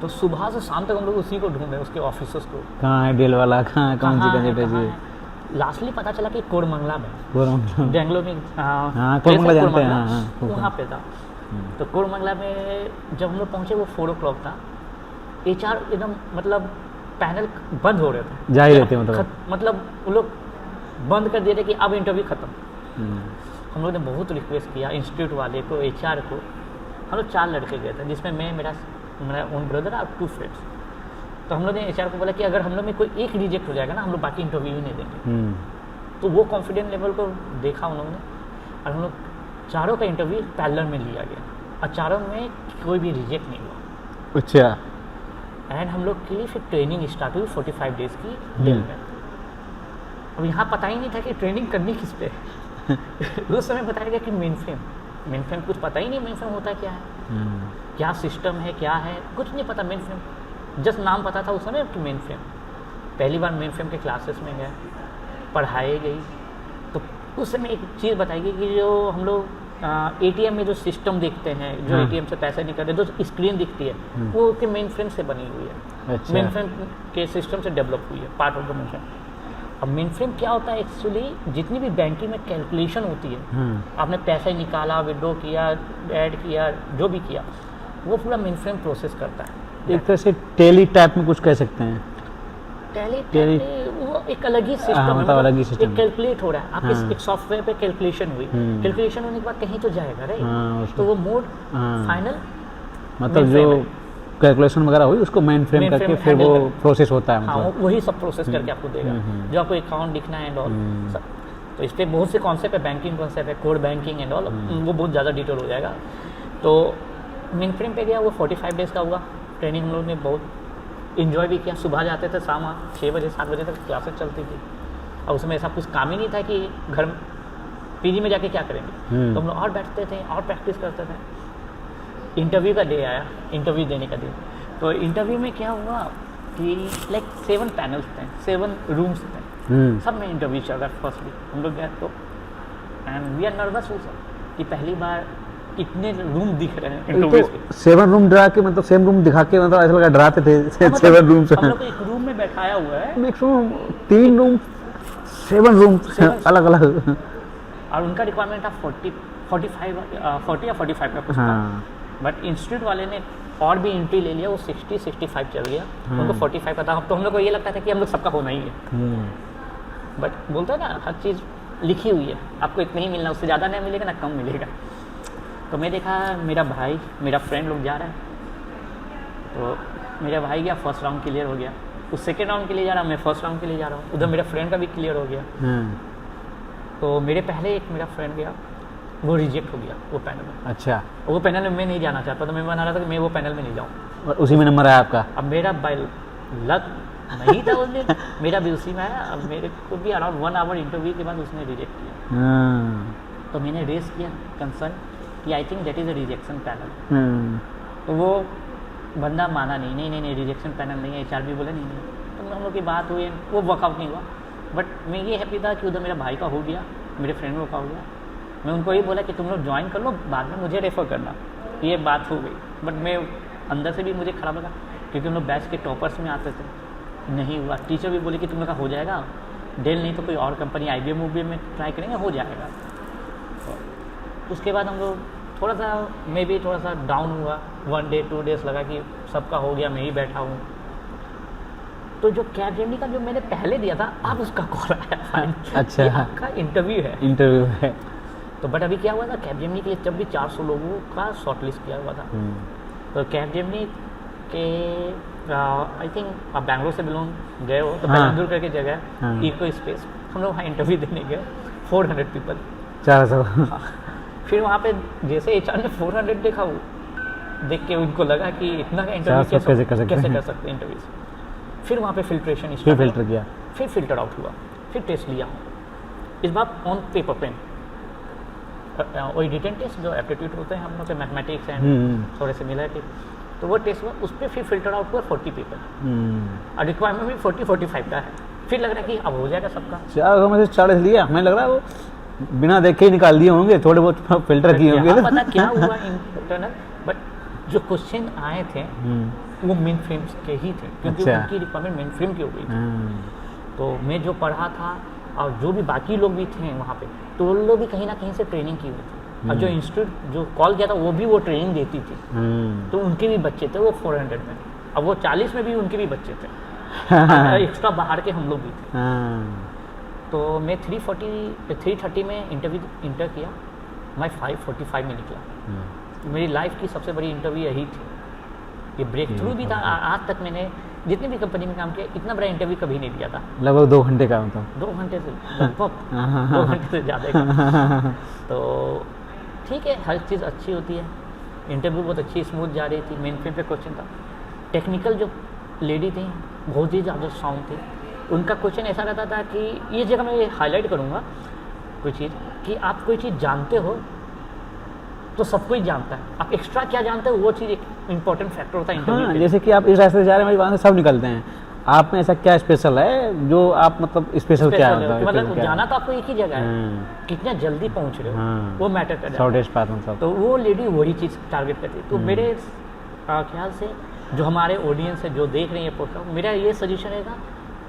तो सुबह से शाम तक हम लोग उसी को ढूंढे, उसके ऑफिसर्स को, कहाँ है डेल वाला, कहाँ है, कौन सी कंसल्टेंसी? लास्टली पता चला कि कोरमंगला में, कोरमंगला बेंगलोर में, कोरमंगला जानते हैं, हाँ, वहाँ पे था। तो कोरमंगला में जब हम लोग पहुँचे वो 4 o'clock था, HR एकदम मतलब पैनल बंद हो रहे थे, जा ही रहते मतलब वो लोग बंद कर दिए थे कि अब इंटरव्यू ख़त्म। हम लोग ने बहुत रिक्वेस्ट किया इंस्टीट्यूट वाले को, HR को। हम लोग 4 लड़के गए थे, जिसमें मैं, मेरा ओन ब्रदर और 2 फ्रेंड्स। तो हम लोग ने HR को बोला कि अगर हम लोग में कोई एक रिजेक्ट हो जाएगा ना, हम लोग बाकी इंटरव्यू ही नहीं देंगे। तो वो कॉन्फिडेंस लेवल को देखा उन्होंने, और हम लोग चारों का इंटरव्यू पैरेलल में लिया गया, और चारों में कोई भी रिजेक्ट नहीं हुआ। अच्छा। एंड हम लोग के लिए फिर ट्रेनिंग स्टार्ट हुई 45 डेज़ की डेल में। अब यहाँ पता ही नहीं था कि ट्रेनिंग करनी किस पे उस समय बताया गया कि मेन फ्रेम कुछ पता ही नहीं, मेन फ्रेम होता क्या है, क्या सिस्टम है, क्या है, कुछ नहीं पता। मेन फ्रेम जस्ट नाम पता था उस समय कि मेन फ्रेम। पहली बार मेन फ्रेम के क्लासेस में गए, पढ़ाई गई। तो उस समय एक चीज़ बताई गई कि जो हम लोग ATM में जो सिस्टम देखते हैं, जो ATM से पैसे निकलते हैं, जो स्क्रीन दिखती है, वो के मेन फ्रेम से बनी हुई है। अच्छा। मेन फ्रेम के सिस्टम से डेवलप हुई है, part of the main frame. अब मेन फ्रेम क्या होता है एक्चुअली, जितनी भी बैंकिंग में कैलकुलेशन होती है, आपने पैसे निकाला, विड्रॉ किया, ऐड किया, जो भी किया, वो पूरा मेन फ्रेम प्रोसेस करता है। एक तरह से टेली टाइप में कुछ कह सकते हैं। टैली वो एक अलग ही सिस्टम है, मतलब अलग ही सिस्टम एक कैलकुलेट हो रहा है। आप एक सॉफ्टवेयर पे कैलकुलेशन हुई, कैलकुलेशन होने के बाद कहीं तो जाएगा, राइट? तो वो मोड फाइनल मतलब mainframe जो है। कैलकुलेशन वगैरह हुई उसको मेन फ्रेम Mainframe करके फिर handle वो करके। प्रोसेस होता है हाँ मतलब। वही सब प्रोसेस करके आपको देगा, जो आपको अकाउंट दिखना है एंड ऑल सब। तो इस पर बहुत से कॉन्सेप्ट है, बैंकिंग कॉन्सेप्ट है, कोड बैंकिंग एंड ऑल, वो बहुत ज़्यादा डिटेल हो जाएगा। तो मेन फ्रेम पे गया, वो 45 डेज़ का हुआ ट्रेनिंग। हम लोग ने बहुत इन्जॉय भी किया। सुबह जाते थे, शाम 6 बजे 7 बजे तक क्लासेस चलती थी, और उसमें ऐसा कुछ काम ही नहीं था कि घर पीजी में जाके क्या करेंगे। तो हम लोग और बैठते थे और प्रैक्टिस करते थे। इंटरव्यू का डे आया, इंटरव्यू देने का दिन। तो इंटरव्यू में क्या हुआ कि लाइक 7 पैनल्स थे, 7 रूम्स थे, सब में इंटरव्यू चल रहा है। फर्स्टली हम लोग गए तो एंड वी आर नर्वस कि पहली बार इतने रूम दिख रहे हैं इंटरव्यूज के। तो 7 रूम डरा के मतलब सेम रूम दिखा के मतलब ऐसा लगा डराते थे 7 रूम से। हम लोग को एक रूम में बैठाया हुआ है मैक्सिमम 3 रूम 7 रूम अलग अलग। और उनका रिक्वायरमेंट था 40 या 45 का कुछ था। हाँ बट इंस्टीट्यूट वाले ने और भी एंट्री ले लिया, वो 60-65 चल गया, उनको 45 का था। तो हम लोग को ये लगता था कि हम लोग सबका होना ही है। बट बोलते हैं ना, हर चीज़ लिखी हुई है, आपको इतना ही मिलना, उससे ज़्यादा नहीं मिलेगा ना कम मिलेगा। तो मैं देखा मेरा भाई मेरा फ्रेंड लोग जा रहा है, तो मेरा भाई गया, फर्स्ट राउंड क्लियर हो गया। उस सेकेंड राउंड के लिए जा रहा, मैं फर्स्ट राउंड के लिए जा रहा हूँ। उधर मेरा फ्रेंड का भी क्लियर हो गया। तो मेरे पहले एक मेरा फ्रेंड गया, वो रिजेक्ट हो गया वो पैनल में। अच्छा, वो पैनल में मैं नहीं जाना चाहता, तो मैं बना रहा था कि मैं वो पैनल में नहीं जाऊँ। और उसी में नंबर आया आपका? अब मेरा बाई लक नहीं था उस दिन, मेरा भी उसी में आया। अब मेरे को भी अराउंड 1 आवर इंटरव्यू के बाद उसने रिजेक्ट किया। तो मैंने रेस किया कंसर्न कि I think that is a rejection panel. तो वो बंदा माना नहीं, रिजेक्शन पैनल नहीं है। HR भी बोले नहीं। तो हम लोग की बात हुई, वो वर्कआउट नहीं हुआ। बट मैं ये हैप्पी था कि उधर मेरा भाई का हो गया, मेरे फ्रेंड लोग का हो गया। मैं उनको ये बोला कि तुम लोग ज्वाइन कर लो, बाद में मुझे रेफ़र करना। ये बात हो गई। बट मैं अंदर से भी मुझे खराब लगा, क्योंकि हम लोग बैच के टॉपर्स में आते थे। नहीं हुआ। टीचर भी बोले कि तुम लोग का हो जाएगा, डेल नहीं तो कोई और कंपनी IBM में ट्राई करेंगे, हो जाएगा। तो उसके बाद हम लोग थोड़ा सा, मैं भी थोड़ा सा डाउन हुआ। 1 डे 2 डेज़ लगा कि सबका हो गया, मैं ही बैठा हूँ। तो जो कैपजेमिनी का जो मैंने पहले दिया था, अब उसका कॉल आया। अच्छा, आपका इंटरव्यू है। तो बट अभी क्या हुआ था, कैपजेमिनी के लिए जब भी 400 लोगों का शॉर्टलिस्ट किया हुआ था। तो कैपजेमिनी के आई थिंक आप बैंगलोर से बिलोंग गए हो, तो बेलंदूर करके जगह है, इको स्पेस। हम लोग वहाँ इंटरव्यू देने गए, 400 पीपल, 400। फिर वहाँ पे जैसे HR ने 400 देखा, वो देख के उनको लगा कि इतना का इंटरव्यू कैसे कर सकते हैं इंटरव्यूज। फिर वहाँ पे फिल्ट्रेशन, फिर फिल्टर किया, फिर फिल्टर आउट हुआ, फिर टेस्ट लिया। इस बार ऑन पेपर पेन, वही रिटन टेस्ट जो एप्टीट्यूड होते हैं हम लोग के मैथमेटिक्स एंड थोड़े से मिला के, तो वो टेस्ट हुआ, उस पर फिर फिल्टर आउट हुआ 40 पीपल। और रिक्वायरमेंट भी 40-45 का है। फिर लग रहा है कि अब हो जाएगा सबका। 400 में से 40 लिया। हमें लग रहा है वो बिना देखे ही निकाल दिए होंगे, थोड़े बहुत फिल्टर किए होंगे। पता क्या हुआ इंटरनल, बट जो क्वेश्चन आए थे वो मेन फ्रेम के ही थे, क्योंकि अच्छा। उनकी रिक्वायरमेंट मेन फ्रेम की हो गई थी। तो मैं जो पढ़ा था और जो भी बाकी लोग भी थे वहाँ पे, तो वो लोग भी कहीं ना कहीं से ट्रेनिंग की हुई थी। और जो इंस्टीट्यूट जो कॉल किया था वो भी वो ट्रेनिंग देती थी। तो उनके भी बच्चे थे वो 400 में, अब वो 40 में भी उनके भी बच्चे थे। एक्स्ट्रा बाहर के हम लोग भी थे। तो मैं 330 में इंटर किया, मैं 545 में निकला। मेरी लाइफ की सबसे बड़ी इंटरव्यू यही थी। ये ब्रेक थ्रू भी था। आज तक मैंने जितनी भी कंपनी में काम किया, इतना बड़ा इंटरव्यू कभी नहीं दिया था। लगभग 2 घंटे का मतलब? 2 घंटे से लगभग 2 घंटे से ज़्यादा का। तो ठीक है, हर चीज़ अच्छी होती है। इंटरव्यू बहुत अच्छी स्मूथ जा रही थी। मेन फ्रेम पे क्वेश्चन था। टेक्निकल जो लेडी थी बहुत ही ज़्यादा साउंड थी। उनका क्वेश्चन ऐसा रहता था कि ये जगह मैं हाईलाइट करूँगा कोई चीज़, कि आप कोई चीज़ जानते हो तो सब कोई जानता है, आप एक्स्ट्रा क्या जानते हो वो चीज़ एक इंपॉर्टेंट फैक्टर होता है इंटरव्यू में। जैसे कि आप इस रास्ते से जा रहे हैं, हमारी वहाँ से सब निकलते हैं, आप में ऐसा क्या स्पेशल है जो आप मतलब स्पेशल क्या होता है? मतलब जाना तो आपको एक ही जगह है, कितना जल्दी पहुँच रहे हो वो मैटर कर जाता है। तो वो लेडी वही चीज़ टारगेट करती है। तो मेरे ख्याल से जो हमारे ऑडियंस है जो देख रहे हैं पॉडकास्ट, मेरा ये सजेशन रहेगा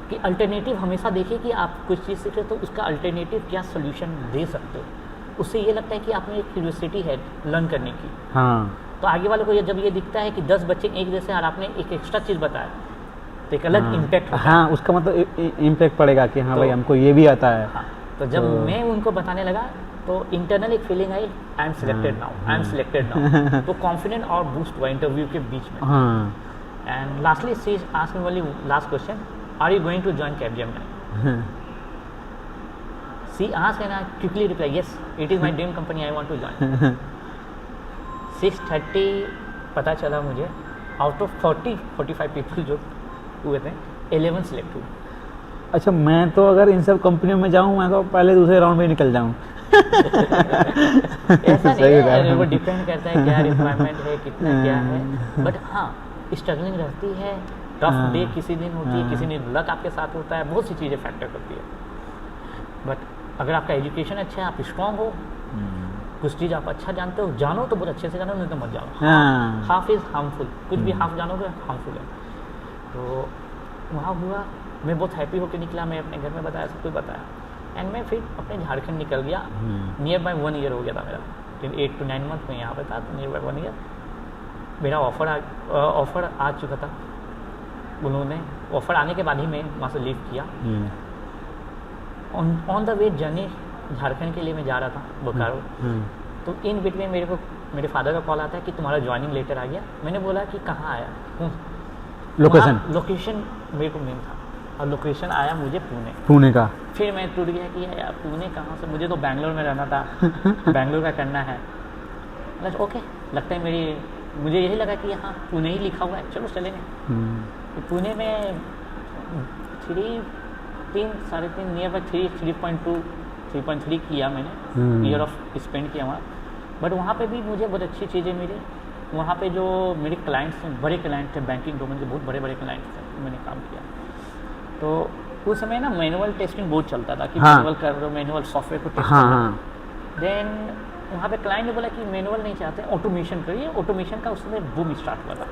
कि अल्टरनेटिव हमेशा देखिए कि आप कुछ चीज़ सीख रहे हो तो उसका अल्टरनेटिव क्या सोल्यूशन दे सकते हो। उससे ये लगता है कि आप में एक क्यूरियोसिटी है लर्न करने की। तो आगे वाले को जब ये दिखता है कि 10 बच्चे एक जैसे और आपने एक एक्स्ट्रा चीज़ बताया तो एक अलग इम्पैक्ट होता है। उसका मतलब इम्पैक्ट पड़ेगा कि हाँ भाई हमको ये भी आता है। तो जब मैं उनको बताने लगा तो इंटरनल एक फीलिंग आई, I am selected now, I am selected now. तो कॉन्फिडेंट और बूस्ट हुआ इंटरव्यू के बीच में। हाँ and lastly she asked me only last question, are you going to join Capgemini? She asked and I quickly reply, yes, it is my dream company, I want to join. 6:30 पता चला मुझे, आउट ऑफ 40-45 पीपल जो हुए थे 11 सिलेक्ट हुए। अच्छा, मैं तो अगर इन सब कंपनियों में जाऊँ, मैं तो पहले दूसरे राउंड में निकल जाऊँ। ऐसा नहीं है, वो डिपेंड करता है क्या रिक्वायरमेंट है, कितना क्या है। बट हाँ, स्ट्रगलिंग रहती है, टफ डे किसी दिन होती है, किसी दिन लक आपके साथ होता है, बहुत सी चीज़ें फैक्टर करती है। बट अगर आपका एजुकेशन अच्छा है, आप स्ट्रांग हो, कुछ चीज़ आप अच्छा जानते हो, जानो तो बहुत अच्छे से जानो, नहीं तो मत जानो। हाफ इज़ हार्मफुल, कुछ भी हाफ जानोगे हार्मफुल है। तो वहाँ हुआ, मैं बहुत हैप्पी होकर निकला, मैं अपने घर में बताया, सब कुछ बताया। एंड मैं फिर अपने झारखंड निकल गया। नियर बाय 1 ईयर हो गया था मेरा, 8 to 9 मंथ में यहाँ पे था, तो नियर बाय 1 ईयर मेरा ऑफ़र आ चुका था। उन्होंने ऑफ़र आने के बाद ही मैं वहाँ से लीव किया। On the way journey Jharkhand के लिए मैं जा रहा था, बोकारो। तो इन बिटवीन मेरे फादर का कॉल आता है कि तुम्हारा ज्वाइनिंग लेटर आ गया। मैंने बोला कि कहाँ आया, लोकेशन मेरे को मेन था, और लोकेशन आया मुझे पुणे का। फिर मैं टूट गया कि यार पुणे कहाँ से, मुझे तो बैंगलोर में रहना था, बैंगलोर का करना है। मतलब ओके, लगता है मुझे यही लगा कि हाँ पुणे ही लिखा हुआ है, चलो चलेंगे। तो पुणे में 3.5 नियर बाई 3.3 किया मैंने, ईयर ऑफ स्पेंड किया वहाँ। बट वहाँ पे भी मुझे बहुत अच्छी चीज़ें मिली। वहाँ पे जो मेरे क्लाइंट्स हैं, बड़े क्लाइंट थे, बैंकिंग डोमेन के बहुत बड़े बड़े क्लाइंट्स थे, मैंने काम किया। तो उस समय ना मैनुअल टेस्टिंग बहुत चलता था कि मैनुअल कर रहे हो, मैनुअल सॉफ्टवेयर को टेस्ट करना। देन वहाँ पे क्लाइंट ने बोला कि मैनुअल नहीं चाहते, ऑटोमेशन करिए। ऑटोमेशन का उस समय बूम स्टार्ट हुआ था।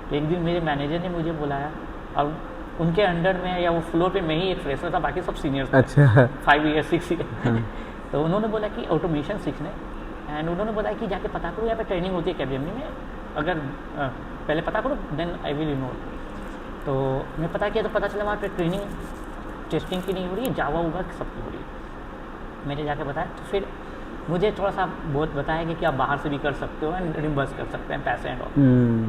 तो एक दिन मेरे मैनेजर ने मुझे बुलाया, और उनके अंडर में या वो फ्लोर पे मैं ही एक फ्रेशर था, बाकी सब सीनियर्स थे। अच्छा। 5 ईयर 6 ईयर। तो उन्होंने बोला कि ऑटोमेशन सीखने, एंड उन्होंने बोला कि जाके पता करो, यहाँ पे ट्रेनिंग होती है कैपजेमिनी में, अगर पहले पता करो देन आई विल इनवॉल्व। तो मैं पता किया, तो पता चला वहाँ पे ट्रेनिंग टेस्टिंग की नहीं हो रही है, जावा होगा सबकी हो रही है। मैंने जाके बताया, तो फिर मुझे थोड़ा सा बहुत बताया कि आप बाहर से भी कर सकते हो एंड रिम्बर्स कर सकते हैं पैसे एंड ऑल।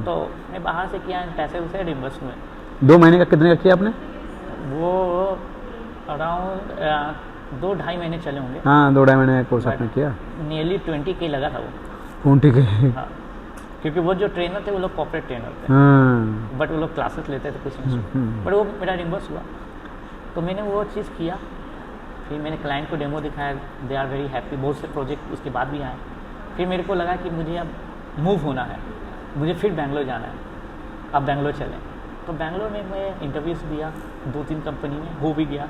तो मैं बाहर से किया, पैसे उसे रिम्बर्स हुए। 2 महीने का कितने का किया आपने? वो अराउंड 2-2.5 महीने चले होंगे। हाँ, 2-2.5 महीने का कोर्स आपने किया। नियरली 20K लगा था वो। 20K? हाँ, क्योंकि वो जो ट्रेनर थे वो लोग कॉर्पोरेट ट्रेनर थे, बट वो लोग क्लासेस लेते थे कुछ नहीं, बट वो मेरा रिम्बर्स हुआ। तो मैंने वो चीज़ किया। फिर मैंने क्लाइंट को डेमो दिखाया, दे आर वेरी हैप्पी। बहुत से प्रोजेक्ट उसके बाद भी आए। फिर मेरे को लगा कि मुझे अब मूव होना है, मुझे फिर बैंगलोर जाना है, अब बैंगलोर चलें। तो बैंगलोर में मैं इंटरव्यूज़ दिया 2-3 कंपनी में, हो भी गया।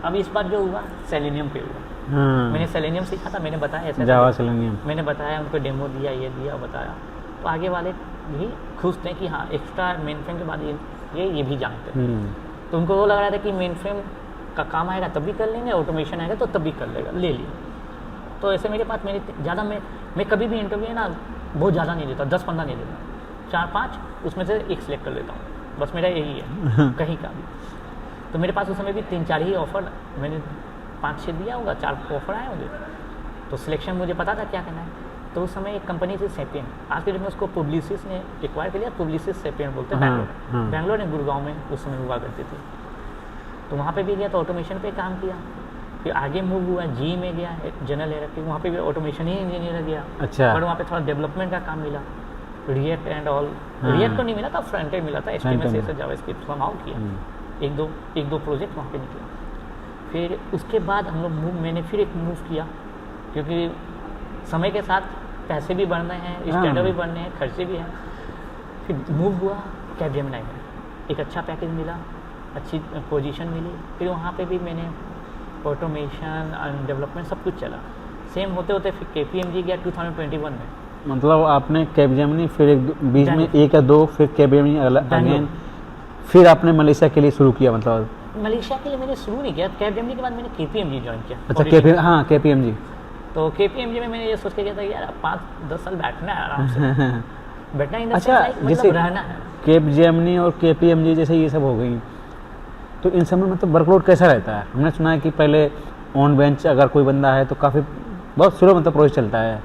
अब इस बार जो हुआ सेलेनियम पे हुआ। मैंने सेलेनियम सीखा था, मैंने बताया ऐसे जावा सेलेनियम, मैंने बताया, उनको डेमो दिया, ये दिया, बताया। तो आगे वाले भी खुश थे कि हाँ एक्स्ट्रा मेन फ्रेम के बाद ये भी जानते हैं। तो उनको वो लग रहा था कि मेन फ्रेम का काम आएगा तब भी कर लेंगे, ऑटोमेशन आएगा तो तब भी कर लेगा, ले लिया। तो ऐसे मेरे पास ज़्यादा मैं कभी भी इंटरव्यू है ना बहुत ज़्यादा नहीं देता, 10-15 नहीं देता, 4-5 उसमें से एक सिलेक्ट कर लेता हूँ, बस मेरा यही है कहीं का भी। तो मेरे पास उस समय भी 3-4 ही ऑफ़र, मैंने 5-6 दिया होगा, 4 ऑफ़र आए होंगे। तो सिलेक्शन मुझे पता था क्या करना है। तो उस समय एक कंपनी थी सेपियन, आज के दिन में उसको पब्लिसिस ने एक्वायर कर लिया, पब्लिसिस सेपियन बोलते हैं बैंगलोर। बैंगलोर ने गुड़गांव में उस समय हुआ करती थी। तो वहाँ पे भी गया तो ऑटोमेशन पे काम किया। फिर आगे मूव हुआ, जी में गया जनरल इलेक्ट्रिक, वहाँ पे भी ऑटोमेशन ही इंजीनियर गया। अच्छा। पर वहाँ पे थोड़ा डेवलपमेंट का काम मिला, रिएक्ट एंड ऑल। रिएक्ट तो नहीं मिला था, फ्रंट एंड मिला था, HTML CSS जावास्क्रिप्ट समाउ किया। एक दो प्रोजेक्ट वहाँ पे निकला। फिर उसके बाद हम लोग मैंने फिर एक मूव किया, क्योंकि समय के साथ पैसे भी बढ़ने हैं, स्टैंडर्ड भी बढ़ने हैं, खर्चे भी हैं। फिर मूव हुआ कैपजेमिनी में, एक अच्छा पैकेज मिला, अच्छी पोजीशन मिली। फिर वहाँ पे भी मैंने ऑटोमेशन एंड डेवलपमेंट सब कुछ चला। सेम होते होते फिर KPMG गया 2021 में। मतलब आपने कैपजेमिनी, फिर बीच में 1 या 2, फिर KPMG अगेन, फिर आपने मलेशिया के लिए शुरू किया? मतलब मलेशिया के लिए मैंने शुरू नहीं किया, कैपजेमिनी के बाद मैंने KPMG ज्वाइन किया। अच्छा, KPMG। तो KPMG में मैंने ये सोच के गया था यार 5-10 साल बैठना है आराम से बैठना इन द अच्छा, सेंस जैसे रहना है। कैपजेमिनी और KPMG जैसे ये सब हो गई, तो इन सब में मतलब वर्कलोड कैसा रहता है? हमने सुना है कि पहले ऑन बेंच अगर कोई बंदा है तो काफ़ी बहुत स्लो मतलब प्रोजेक्ट चलता है,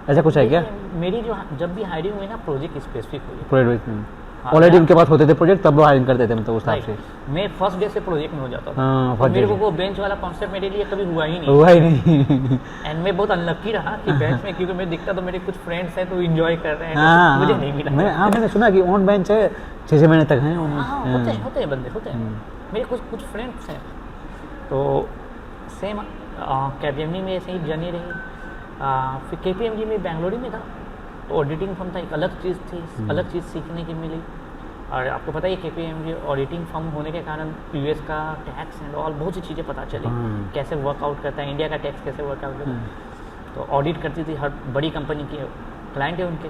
ऐसा कुछ है क्या? मेरी जो जब भी हायरिंग हुई ना प्रोजेक्ट स्पेसिफिक हुई है। प्रोजेक्ट में हाँ, ऑलरेडी उनके पास होते थे प्रोजेक्ट, तब वो हायरिंग करते थे मतलब उस हिसाब से। मैं फर्स्ट डे से प्रोजेक्ट में हो जाता था। हाँ, तो first मेरे day को से। वो बेंच वाला कॉन्सेप्ट मेरे लिए कभी हुआ ही नहीं। हुआ ही नहीं। एंड मैं बहुत अनलकी रहा कि बेंच में, क्योंकि मैं दिखता तो मेरे कुछ फ्रेंड्स हैं तो एंजॉय कर रहे हैं, हाँ, मुझे नहीं मिला। मैंने सुना कि ऑन बेंच है 6 महीने तक हैं। हाँ, होते हैं बंदे, होते हैं। मेरे कुछ फ्रेंड्स हैं। तो सेम कैपजेमिनी में ऐसे ही जर्नी रही। फिर KPMG में बेंगलोर में था, तो ऑडिटिंग फर्म था, एक अलग चीज़ थी, अलग चीज़ सीखने की मिली। और आपको पता ही KPMG ऑडिटिंग फर्म होने के कारण US का टैक्स एंड ऑल बहुत सी चीज़ें पता चली, कैसे वर्कआउट करता है, इंडिया का टैक्स कैसे वर्कआउट करता है। तो ऑडिट करती थी हर बड़ी कंपनी के क्लाइंट है उनके।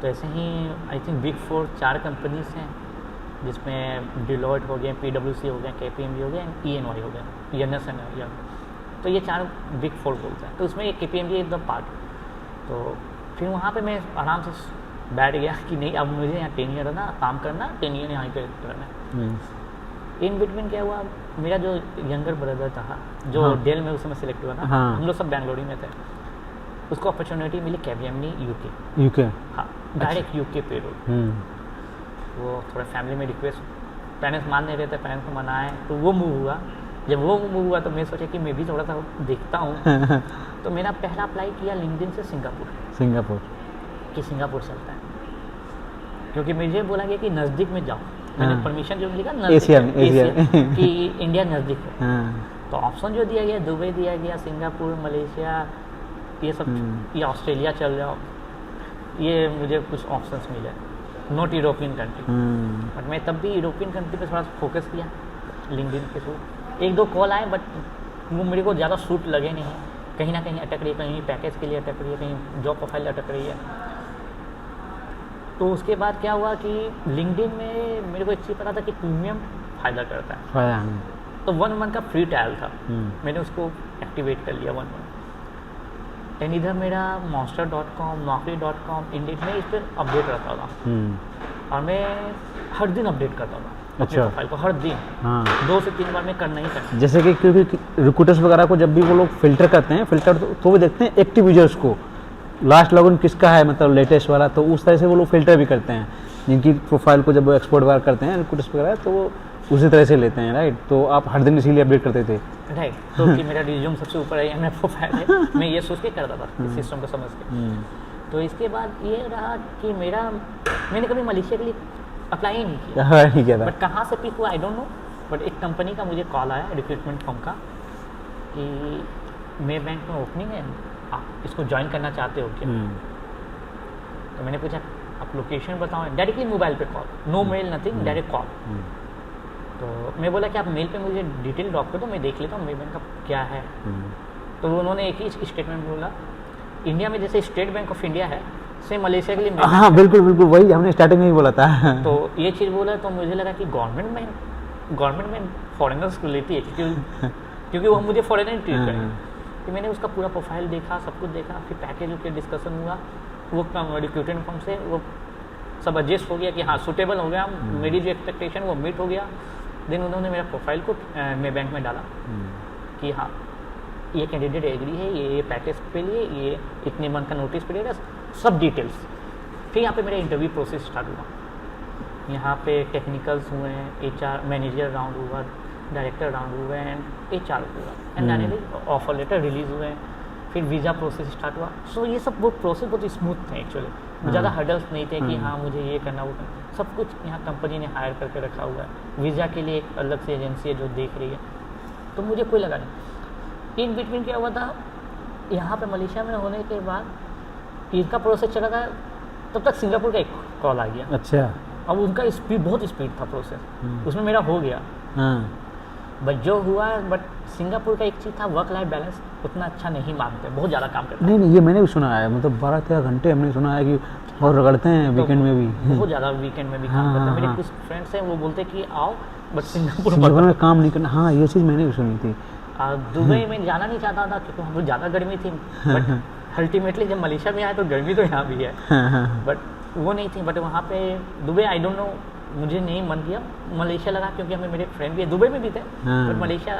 तो ऐसे ही आई थिंक बिग 4 4 कंपनीज हैं, जिसमें डिलॉयट हो गया, PwC हो गया, KPMG हो गया, EY हो गया, यर्नस एंड यंग। तो ये 4 बिग 4 बोलते हैं। तो उसमें एक KPMG इज द पार्ट। तो फिर वहाँ पे मैं आराम से बैठ गया कि नहीं, अब मुझे यहाँ 10 ईयर ना काम करना, 10 ईयर यहाँ पे करना है। इन बिटवीन क्या हुआ, मेरा जो यंगर ब्रदर था जो डेल में उस समय सिलेक्ट हुआ था, हम लोग सब बेंगलोर में थे, उसको अपॉर्चुनिटी मिली कैपजेमिनी UK। हाँ, डायरेक्ट UK पेरोल। वो थोड़ा फैमिली में रिक्वेस्ट, पेरेंट्स मान नहीं रहे थे, पेरेंट्स को मनाए तो वो मूव हुआ। जब वो मूव हुआ तो मैं सोचा कि मैं भी थोड़ा सा देखता हूँ। तो मैंने पहला अप्लाई किया लिंक्डइन से सिंगापुर कि सिंगापुर चलता है, क्योंकि मुझे बोला गया कि नज़दीक में जाओ। मैंने परमिशन जो लिखा एशिया कि इंडिया नज़दीक है। तो ऑप्शन जो दिया गया, दुबई दिया गया, सिंगापुर, मलेशिया, ये सब, ये ऑस्ट्रेलिया चल जाओ, ये मुझे कुछ ऑप्शंस मिले, नॉट यूरोपियन कंट्री। बट मैं तब भी यूरोपियन कंट्री पे थोड़ा फोकस किया लिंक्डइन के थ्रू। 1-2 कॉल आए, बट वो मेरे को ज़्यादा सूट लगे नहीं। कहीं ना कहीं अटक रही है, कहीं पैकेज के लिए अटक रही है, कहीं जॉब प्रोफाइल अटक रही है। तो उसके बाद क्या हुआ कि लिंक्डइन में मेरे को एक चीज़ पता था कि प्रीमियम फ़ायदा करता है। तो 1 मंथ का फ्री ट्रायल था, मैंने उसको एक्टिवेट कर लिया 1 मंथ। एंड इधर मेरा monster.com, naukri.com, इंडिड में इस पर अपडेट रहता था। और मैं हर दिन अपडेट करता था अपने प्रोफाइल को, हर दिन। 2 से 3 बार मैं करना ही करना। जैसे कि क्योंकि रिक्रूटर्स वगैरह को जब भी वो लोग फिल्टर करते हैं, तो वो देखते हैं एक्टिव यूजर्स को, लास्ट लॉगिन किसका है मतलब लेटेस्ट वाला, तो उस तरह से वो लोग फिल्टर भी करते हैं। जिनकी प्रोफाइल को जब वो एक्सपोर्ट वगैरह करते हैं रिक्रूटर्स वगैरह, तो वो उसी तरह से लेते हैं, राइट? तो आप हर दिन इसीलिए अपडेट करते थे, राइट? तो कि मेरा रिज्यूम सबसे ऊपर है या मेरा प्रोफाइल है, मैं ये सोच के करता था सिस्टम को समझ के। तो इसके बाद ये रहा कि मैंने कभी मलेशिया के लिए अप्लाई ही नहीं किया। बट कहाँ से पिक हुआ आई डोंट नो, बट एक कंपनी का मुझे कॉल आया, रिक्रूटमेंट फर्म का, कि मे बैंक में ओपनिंग है, आप इसको ज्वाइन करना चाहते हो क्या? तो मैंने पूछा आप लोकेशन बताओ, डायरेक्टली मोबाइल पे call, no mail nothing, direct call. तो मैं बोला कि आप मेल पे मुझे डिटेल ड्रॉप कर दो, मैं देख लेता हूँ मे बैंक का क्या है। तो उन्होंने एक ही स्टेटमेंट बोला, इंडिया में जैसे स्टेट बैंक ऑफ इंडिया है, सेम मलेशिया के लिए। हाँ बिल्कुल, वही हमने स्टार्टिंग में ही बोला था। तो ये चीज़ बोला तो मुझे लगा कि गवर्नमेंट में फॉरेनर्स को लेती है, क्योंकि वो मुझे फॉरेनर ट्रीट करेंगे। तो मैंने उसका पूरा प्रोफाइल देखा, सब कुछ देखा, फिर पैकेज के डिस्कशन हुआ, वो रिक्रूटमेंट फर्म से वो सब एडजस्ट हो गया कि हाँ सूटेबल हो गया, मेरी जो एक्सपेक्टेशन वो मीट हो गया। देन उन्होंने मेरा प्रोफाइल को मैं बैंक में डाला कि हाँ ये कैंडिडेट एग्री है, ये पैकेज पे लिए, ये इतने मंथ का नोटिस पीरियड है, सब डिटेल्स। फिर यहाँ पे मेरा इंटरव्यू प्रोसेस स्टार्ट हुआ। यहाँ पे टेक्निकल्स हुए हैं, HR मैनेजर राउंड हुआ, डायरेक्टर राउंड हुए एंड HR हुआ, and finally offer letter release हुए हैं। फिर वीज़ा प्रोसेस स्टार्ट हुआ। सो ये सब वो प्रोसेस बहुत स्मूथ थे एक्चुअली, ज़्यादा हर्डल्स नहीं थे कि हाँ मुझे ये करना वो करना, सब कुछ यहाँ कंपनी ने हायर करके रखा हुआ है। वीज़ा के लिए एक अलग से एजेंसी है जो देख रही है, तो मुझे कोई लगा नहीं। इन बिटवीन क्या हुआ था, यहाँ पे मलेशिया में होने के बाद इनका प्रोसेस चला था, तब तक सिंगापुर का एक कॉल आ गया। अच्छा। अब उनका स्पीड, बहुत स्पीड था प्रोसेस, उसमें मेरा हो गया। बट जो हुआ, बट सिंगापुर का एक चीज़ था, वर्क लाइफ बैलेंस उतना अच्छा नहीं मानते, बहुत ज़्यादा काम करते हैं। नहीं, ये मैंने भी सुना है, मतलब 12-13 घंटे हमने सुना है कि बहुत रगड़ते हैं वीकेंड में भी। बहुत ज़्यादा वीकेंड में भी काम करते हैं। मेरे कुछ फ्रेंड्स हैं वो बोलते कि आओ, बट सिंगापुर में काम नहीं करना। हाँ, ये चीज़ मैंने भी सुनी थी। दुबई में जाना नहीं चाहता था क्योंकि वहाँ पर ज़्यादा गर्मी थी, बट अल्टीमेटली जब मलेशिया में आए तो गर्मी तो यहाँ भी है, बट वो नहीं थी। बट वहाँ पे दुबई आई डोंट नो, मुझे नहीं मन किया। मलेशिया लगा क्योंकि हमें मेरे फ्रेंड भी है, दुबई में भी थे, बट मलेशिया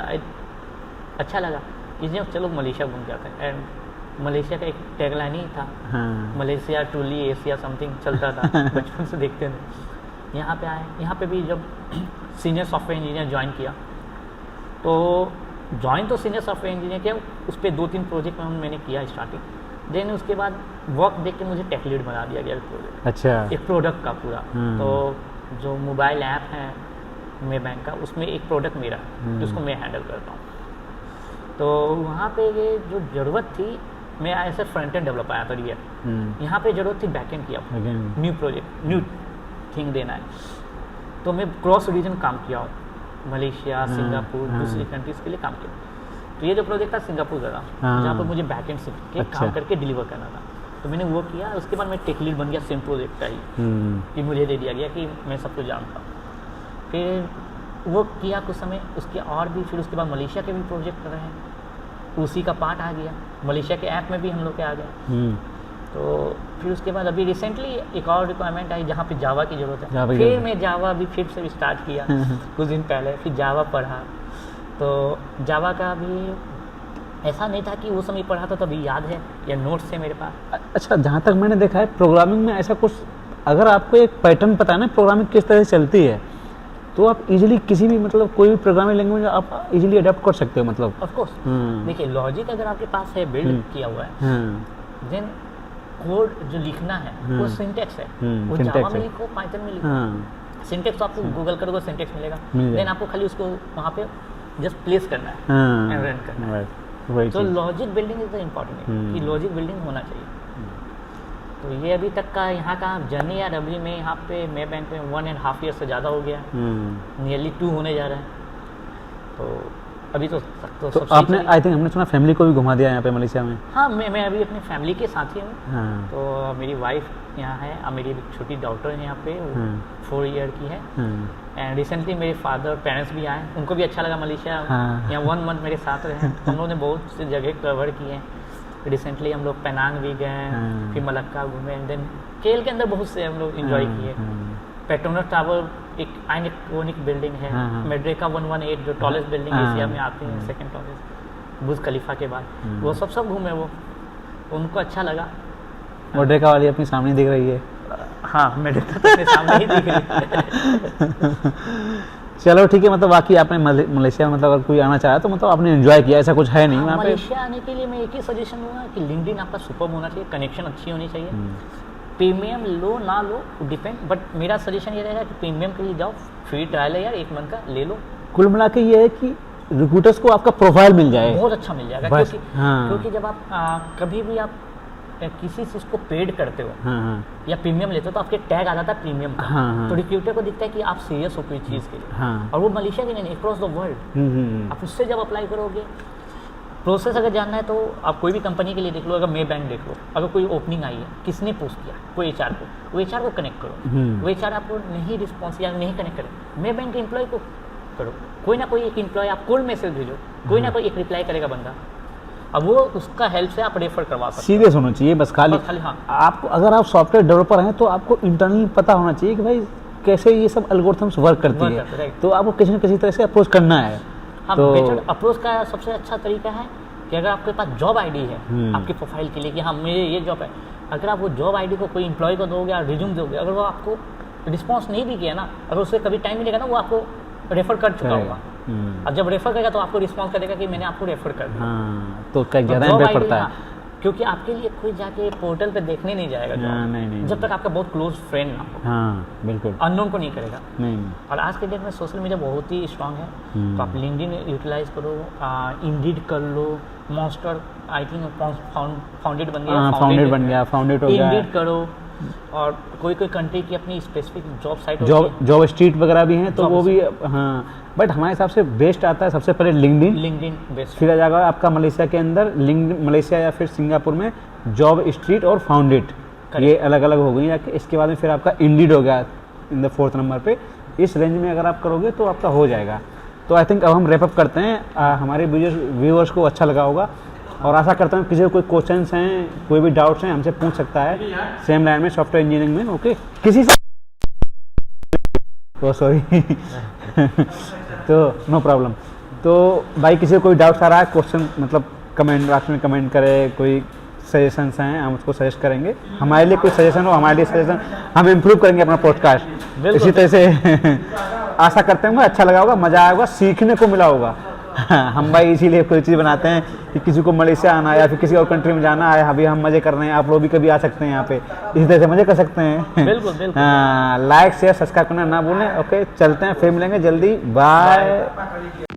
अच्छा लगा, इसलिए चलो मलेशिया घूम के आते हैं। एंड मलेशिया का एक टैगलाइन ही था, हाँ मलेशिया ट्रूली एशिया समथिंग चलता था बचपन से देखते थे। यहाँ पे आए, यहाँ पे भी जब सीनियर सॉफ्टवेयर इंजीनियर ज्वाइन किया, तो ज्वाइन तो सीनियर सॉफ्टवेयर इंजीनियर किया, उस पर 2-3 प्रोजेक्ट में मैंने किया स्टार्टिंग, देन उसके बाद वर्क देख के मुझे टेक लीड बना दिया गया प्रोजेक्ट, अच्छा एक प्रोडक्ट का पूरा। तो जो मोबाइल ऐप है मे बैंक का, उसमें एक प्रोडक्ट मेरा है जिसको मैं हैंडल करता हूँ। तो वहाँ पे ये जो ज़रूरत थी, मैं ऐसे फ्रंट एंड डेवलपर आया था रियल, यहाँ पे ज़रूरत थी बैक एंड किया, न्यू प्रोजेक्ट न्यू थिंग देना है। तो मैं क्रॉस रीजन काम किया हूँ, मलेशिया सिंगापुर दूसरी कंट्रीज के लिए काम किया। तो ये जो प्रोजेक्ट था सिंगापुर का था, जहाँ पर मुझे बैक एंड सीख के काम करके डिलीवर करना था। तो मैंने वो किया, उसके बाद मैं टेक लीड बन गया सेम प्रोजेक्ट का ही, कि मुझे दे दिया गया कि मैं सब कुछ जानता हूँ। फिर वो किया कुछ समय, उसके और भी, फिर उसके बाद मलेशिया के भी प्रोजेक्ट कर रहे हैं, उसी का पार्ट आ गया, मलेशिया के ऐप में भी हम लोग के आ गया। तो फिर उसके बाद अभी रिसेंटली एक और रिक्वायरमेंट आई जहाँ पे जावा की ज़रूरत है, फिर मैं जावा भी फिर से स्टार्ट किया कुछ दिन पहले, फिर जावा पढ़ा। तो जावा का भी ऐसा नहीं था कि वो समय पढ़ा था तभी याद है या नोट्स है मेरे पास। अच्छा, जहाँ तक मैंने देखा है प्रोग्रामिंग में ऐसा कुछ, अगर आपको एक पैटर्न पता है ना प्रोग्रामिंग किस तरह से चलती है, तो आप इजीली किसी भी मतलब कोई भी प्रोग्रामिंग लैंग्वेज आप इजीली अडॉप्ट कर सकते हो। मतलब ऑफ कोर्स देखिए, लॉजिक अगर आपके पास है, बिल्ड किया हुआ है, देन कोड जो लिखना है वो सिंटेक्स है, वो जावा में लिखो, पाइथन में लिखो, सिंटेक्स तो आपको गूगल करोगे सिंटेक्स मिलेगा, देन आपको खाली उसको वहाँ पे जस्ट प्लेस करना है एंड रन करना है। तो logic building is the important, कि लॉजिक बिल्डिंग होना चाहिए। तो ये अभी तक का यहाँ का जर्नी यार, अभी में यहाँ पे मे बैंक में 1.5 ईयर से ज़्यादा हो गया, नियरली 2 होने जा रहा है। तो अभी तो आपने आई थिंक हमने सुना फैमिली को भी घुमा दिया यहाँ पे मलेशिया में। हाँ, मैं अभी अपनी फैमिली के साथ ही हूँ। तो मेरी वाइफ यहाँ है, मेरी छोटी डॉटर है यहाँ पे, 4 ईयर की है। एंड रिसेंटली मेरे फादर पेरेंट्स भी आए, उनको भी अच्छा लगा मलेशिया, यहाँ 1 मंथ मेरे साथ रहे। हम लोगों ने बहुत सी जगह कवर की हैं। रिसेंटली हम लोग पेनांग भी गए, फिर मलक्का घूमे, एंड देन केल के अंदर बहुत से हम लोग इंजॉय किए। पेट्रोनस टावर एक आइकॉनिक बिल्डिंग है, मेड्रेका 118 जो टॉलेस्ट बिल्डिंग एशिया में आती है, सेकंड टॉलेस्ट बुर्ज खलीफा के बाद, वो सब घूमे। वो उनको अच्छा लगा। मेड्रेका वाली अपनी सामने दिख रही है। हाँ, मेड्रेका तो अपने सामने ही दिख रही है। चलो ठीक है, मतलब बाकी आपने मलेशिया में मतलब अगर कोई आना चाहे तो मतलब आपने एंजॉय किया, ऐसा कुछ है नहीं वहाँ पे? मलेशिया आने के लिए मैं एक ही सजेशन दूंगा कि लिंक्डइन आपका सुपर्ब होना चाहिए, कनेक्शन अच्छी होनी चाहिए। प्रीमियम लो ना लो डिपेंड, बट मेरा सजेशन ये रहेगा कि प्रीमियम के लिए जाओ, फ्री ट्रायल है यार, 1 मंथ का ले लो। कुल मिला के ये है कि रिक्रूटर्स को आपका प्रोफाइल मिल जाए, बहुत अच्छा मिल जाएगा। क्योंकि जब आप कभी भी आप किसी चीज़ को पेड करते हो या प्रीमियम लेते हो, तो आपके टैग आ जाता है प्रीमियम का। तो रिक्रूटर को दिखता है कि आप सीरियस हो कोई चीज़ के लिए, और वो मलेशिया के नहीं, अक्रॉस द वर्ल्ड। आप उससे जब अप्लाई करोगे, प्रोसेस अगर जानना है तो आप कोई भी कंपनी के लिए देख लो, अगर मे बैंक देख लो, अगर कोई ओपनिंग आई है, किसने पोस्ट किया, कोई एचआर को, वो एचआर को कनेक्ट करो। वो एचआर आपको नहीं रिस्पॉन्स या नहीं कनेक्ट करे, मे बैंक के एम्प्लॉय को करो, कोई ना कोई एक एम्प्लॉय आप कोल्ड मैसेज भेजो, कोई ना कोई एक रिप्लाई करेगा बंदा, अब वो उसका हेल्प से आप रेफर करवा सकते हो। सीरियस होना चाहिए बस खाली। हाँ, आपको अगर आप सॉफ्टवेयर डेवलपर हैं तो आपको इंटरनली पता होना चाहिए कि भाई कैसे ये सब एल्गोरिथम्स वर्क करती है, तो आपको किसी न किसी तरह से अप्रोच करना है। हाँ, तो अप्रोच का सबसे अच्छा तरीका है कि अगर आपके पास जॉब आईडी है आपकी प्रोफाइल के लिए कि हाँ मेरे ये जॉब है, अगर आप वो जॉब आईडी को कोई एम्प्लॉय को दोगे या रिज्यूम दोगे, अगर वो आपको रिस्पॉन्स नहीं भी किया ना, अगर उससे कभी टाइम मिलेगा ना, वो आपको रेफर कर चुका होगा। अब जब रेफर करेगा तो आपको रिस्पॉन्स करेगा कि मैंने आपको रेफर कर दिया। तो क्या ज़्यादा इम्पैक्ट पड़ता है, क्योंकि आपके लिए कोई जाके पोर्टल पे देखने नहीं जाएगा नहीं, जब तक आपका बहुत क्लोज फ्रेंड ना हो। हाँ, बिल्कुल अननोन को नहीं करेगा। नहीं। और आज के डेट में सोशल मीडिया बहुत ही स्ट्रांग है, तो आप लिंक्डइन यूटिलाइज करो, इंडीड कर लो, मॉन्स्टर आई थिंक फाउंडेड बन गया, फाउंडेड हो गया, इंडीड करो। और कोई कंट्री की अपनी specific job site, job street वगैरह भी हैं, तो वो भी हाँ, बट हमारे हिसाब से बेस्ट आता है सबसे पहले लिंक्डइन बेस्ट, फिर आ जाएगा आपका मलेशिया के अंदर लिंक्डइन, मलेशिया या फिर सिंगापुर में जॉब स्ट्रीट और फाउंडेड, ये अलग अलग हो गई जाके। इसके बाद में फिर आपका इंडीड हो गया इन द 4th नंबर पे। इस रेंज में अगर आप करोगे तो आपका हो जाएगा। तो आई थिंक अब हम रैप अप करते हैं। हमारे व्यूअर्स को अच्छा लगा होगा और आशा करता हूँ किसी को कोई क्वेश्चंस हैं, कोई भी डाउट्स हैं, हमसे पूछ सकता है सेम लाइन में सॉफ्टवेयर इंजीनियरिंग में। ओके, किसी से सॉरी तो नो प्रॉब्लम। तो भाई किसी को कोई डाउट आ रहा है, क्वेश्चन मतलब कमेंट बॉक्स में कमेंट करे, कोई सजेशंस हैं हम उसको सजेस्ट करेंगे, हमारे लिए कोई सजेशन हो, हमारे लिए सजेशन, हम इम्प्रूव करेंगे अपना पॉडकास्ट। इसी तरह से आशा करते होंगे अच्छा लगा होगा, मज़ा आया होगा, सीखने को मिला होगा। हम भाई इसीलिए कोई चीज़ बनाते हैं कि किसी को मलेशिया आना है या फिर किसी और कंट्री में जाना है, अभी हम मज़े कर रहे हैं, आप लोग भी कभी आ सकते हैं यहाँ पे, इसी तरह से मज़े कर सकते हैं। बिल्कुल बिल्कुल। लाइक शेयर सब्सक्राइब करना ना भूलें। ओके, चलते हैं, फिर मिलेंगे जल्दी, बाय।